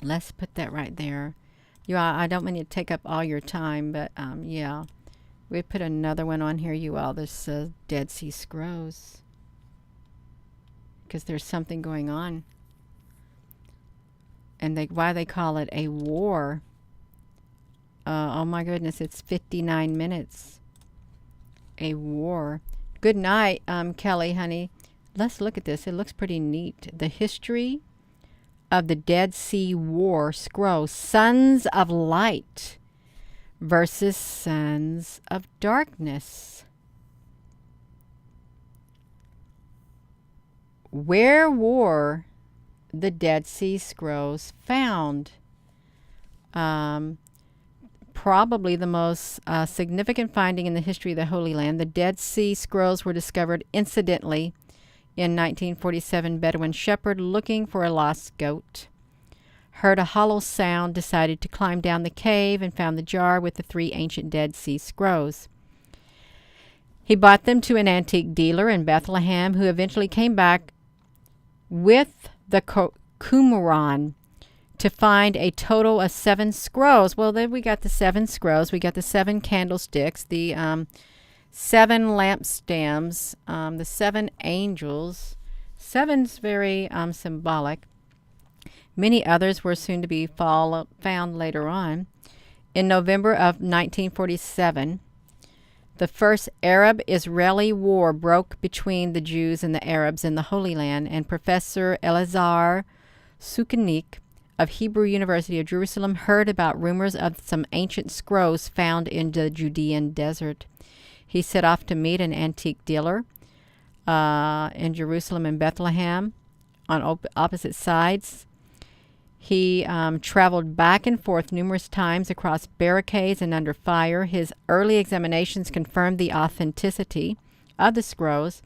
Let's put that right there. I don't mean to take up all your time, but yeah. We put another one on here, you all. This Dead Sea Scrolls. because there's something going on. And why they call it a war. Oh my goodness, it's 59 minutes. A war. Good night, Kelly, honey. Let's look at this. It looks pretty neat. The history of the Dead Sea War scrolls. Sons of Light versus Sons of Darkness. Where were the Dead Sea Scrolls found? Probably the most significant finding in the history of the Holy Land. The Dead Sea Scrolls were discovered incidentally in 1947. Bedouin shepherd looking for a lost goat heard a hollow sound, decided to climb down the cave, and found the jar with the 3 ancient Dead Sea Scrolls. He bought them to an antique dealer in Bethlehem, who eventually came back with the Qumran to find a total of 7 scrolls. Well, then we got the 7 scrolls. We got the 7 candlesticks, the 7 lampstands, the 7 angels. 7's very symbolic. Many others were soon to be found later on. In November of 1947, the first Arab-Israeli war broke between the Jews and the Arabs in the Holy Land, and Professor Elazar Sukanik of Hebrew University of Jerusalem heard about rumors of some ancient scrolls found in the Judean desert. He set off to meet an antique dealer in Jerusalem and Bethlehem on opposite sides. He traveled back and forth numerous times across barricades and under fire. His early examinations confirmed the authenticity of the scrolls.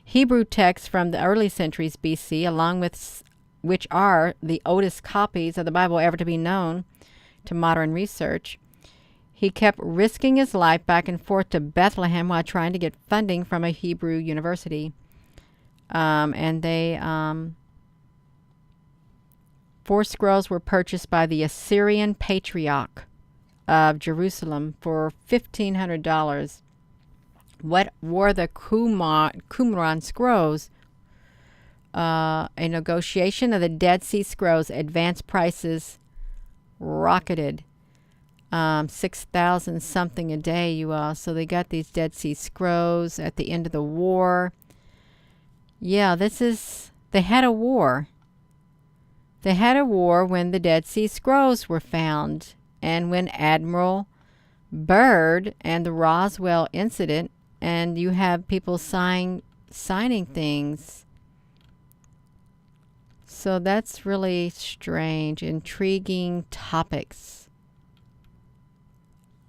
Hebrew texts from the early centuries BC, along with which are the oldest copies of the Bible ever to be known to modern research. He kept risking his life back and forth to Bethlehem while trying to get funding from a Hebrew university. And they 4 scrolls were purchased by the Assyrian Patriarch of Jerusalem for $1,500. What were the Qumran scrolls? A negotiation of the Dead Sea Scrolls. Advanced prices rocketed. 6,000 something a day, you all. So they got these Dead Sea Scrolls at the end of the war. Yeah, they had a war. They had a war when the Dead Sea Scrolls were found, and when Admiral Byrd and the Roswell incident, and you have people signing things. So that's really strange, intriguing topics.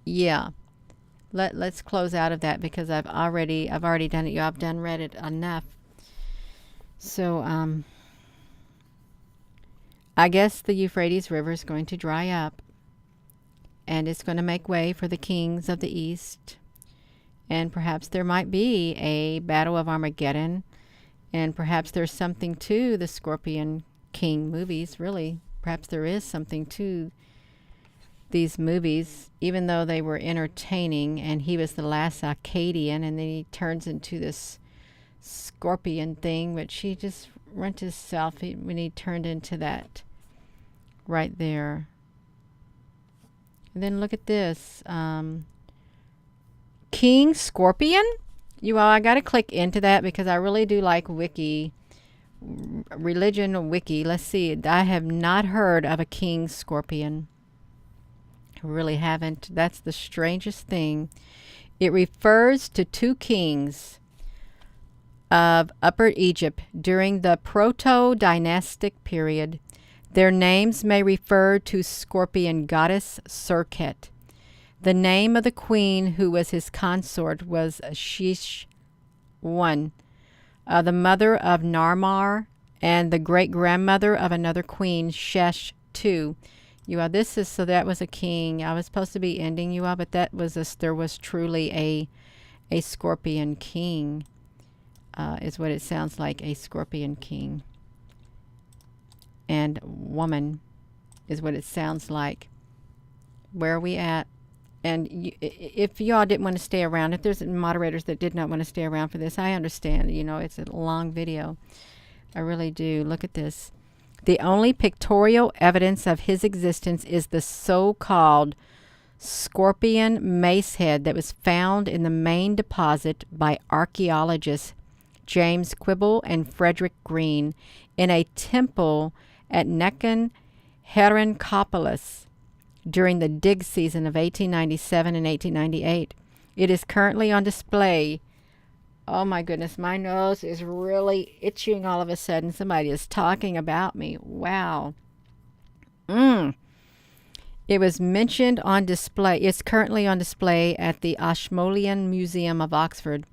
Yeah. Let's close out of that because I've already done it. I've done read it enough. So I guess the Euphrates River is going to dry up, and it's going to make way for the kings of the east. And perhaps there might be a battle of Armageddon, and perhaps there's something to the Scorpion King movies, really. Perhaps there is something to these movies, even though they were entertaining, and he was the last Akkadian, and then he turns into this scorpion thing, which he just rent himself when he turned into that right there. And then look at this. King Scorpion? You all, I got to click into that because I really do like wiki. Religion wiki. Let's see. I have not heard of a king scorpion. I really haven't. That's the strangest thing. It refers to 2 kings of Upper Egypt during the Proto-Dynastic period. Their names may refer to scorpion goddess Serket. The name of the queen who was his consort was Shish I, the mother of Narmar, and the great-grandmother of another queen, Shesh II. You all, so that was a king. I was supposed to be ending you all, but there was truly a scorpion king, is what it sounds like, a scorpion king. And woman is what it sounds like. Where are we at? And if y'all didn't want to stay around, if there's moderators that did not want to stay around for this, I understand. You know, it's a long video. I really do. Look at this. The only pictorial evidence of his existence is the so-called scorpion mace head that was found in the main deposit by archaeologists James Quibble and Frederick Green in a temple at Neckan Herenkopolis during the dig season of 1897 and 1898. It is currently on display. Oh my goodness, my nose is really itching all of a sudden. Somebody is talking about me. Wow. It was mentioned on display. It's currently on display at the Ashmolean Museum of Oxford.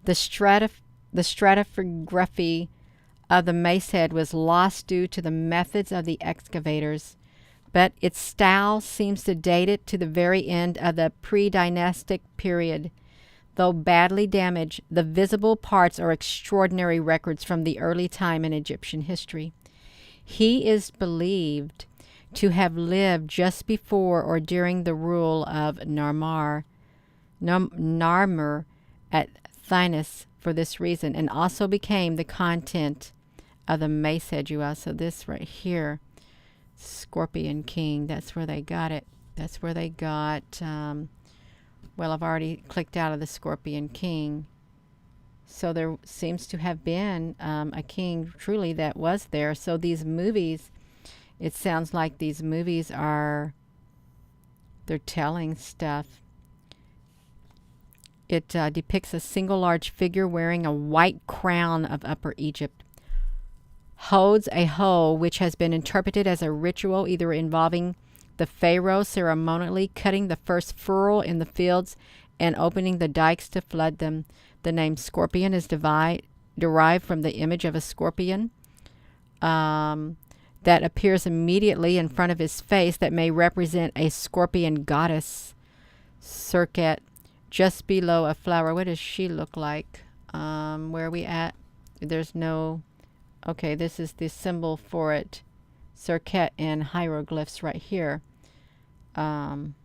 The stratigraphy of the mace head was lost due to the methods of the excavators, but its style seems to date it to the very end of the pre-dynastic period. Though badly damaged, the visible parts are extraordinary records from the early time in Egyptian history. He is believed to have lived just before or during the rule of Narmer at Thinis for this reason, and also became the content of the mace head. So this right here, Scorpion King, that's where they got it. That's where they got... well, I've already clicked out of the Scorpion King. So there seems to have been a king truly that was there. So these movies, it sounds like these movies they're telling stuff. It depicts a single large figure wearing a white crown of Upper Egypt. Holds a hoe which has been interpreted as a ritual either involving the pharaoh ceremonially cutting the first furrow in the fields and opening the dikes to flood them. The name scorpion is derived from the image of a scorpion that appears immediately in front of his face that may represent a scorpion goddess. Circat, just below a flower. What does she look like? Where are we at? There's no... Okay, this is the symbol for it. Circat and hieroglyphs right here. Wonder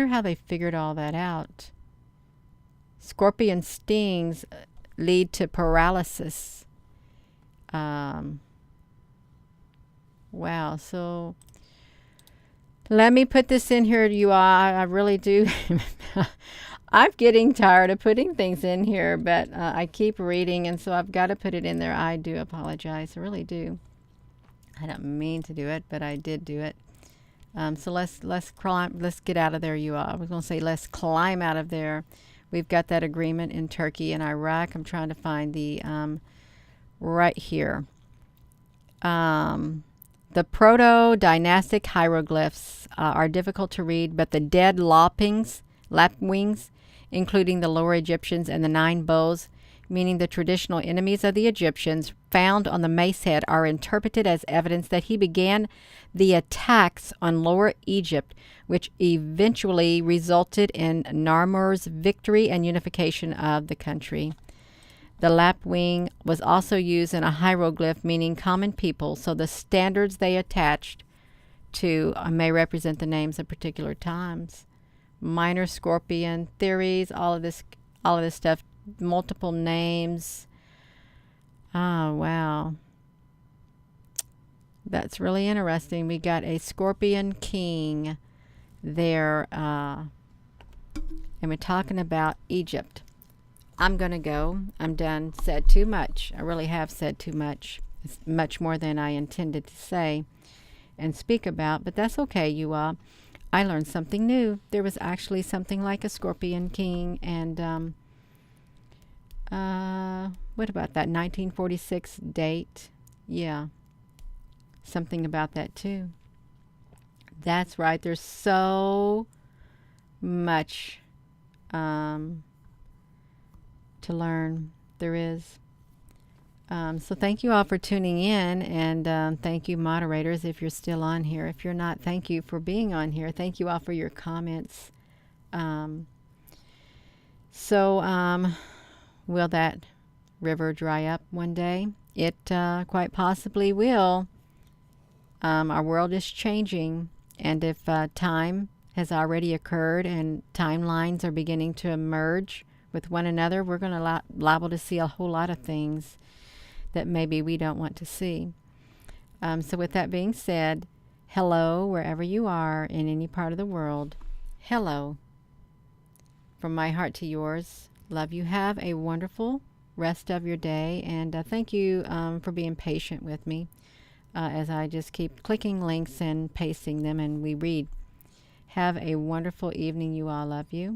how they figured all that out. Scorpion stings lead to paralysis. Wow, so let me put this in here, you all. I really do. I'm getting tired of putting things in here, but I keep reading, and so I've got to put it in there. I do apologize. I really do. I don't mean to do it, but I did do it. So let's climb. Let's get out of there, you all. I was going to say let's climb out of there. We've got that agreement in Turkey and Iraq. I'm trying to find the right here. The proto-dynastic hieroglyphs are difficult to read, but the dead lapwings, including the Lower Egyptians and the 9 bows, meaning the traditional enemies of the Egyptians, found on the mace head are interpreted as evidence that he began the attacks on Lower Egypt, which eventually resulted in Narmer's victory and unification of the country. The lapwing was also used in a hieroglyph meaning common people, so the standards they attached to may represent the names of particular times. Minor scorpion theories, all of this stuff, multiple names. Oh, wow. That's really interesting. We got a Scorpion King there, and we're talking about Egypt. I'm going to go. I'm done. Said too much. I really have said too much. It's much more than I intended to say and speak about, but that's okay, you all. I learned something new. There was actually something like a Scorpion King, and what about that 1946 date? Yeah, something about that too. That's right. There's so much to learn. There is. So thank you all for tuning in, and thank you, moderators, if you're still on here. If you're not, thank you for being on here. Thank you all for your comments. Will that river dry up one day? It quite possibly will. Our world is changing, and if time has already occurred and timelines are beginning to emerge with one another, we're going to liable to see a whole lot of things that maybe we don't want to see. So with that being said, hello, wherever you are in any part of the world. Hello. From my heart to yours. Love you. Have a wonderful rest of your day. And thank you for being patient with me as I just keep clicking links and pasting them and we read. Have a wonderful evening. You all. Love you.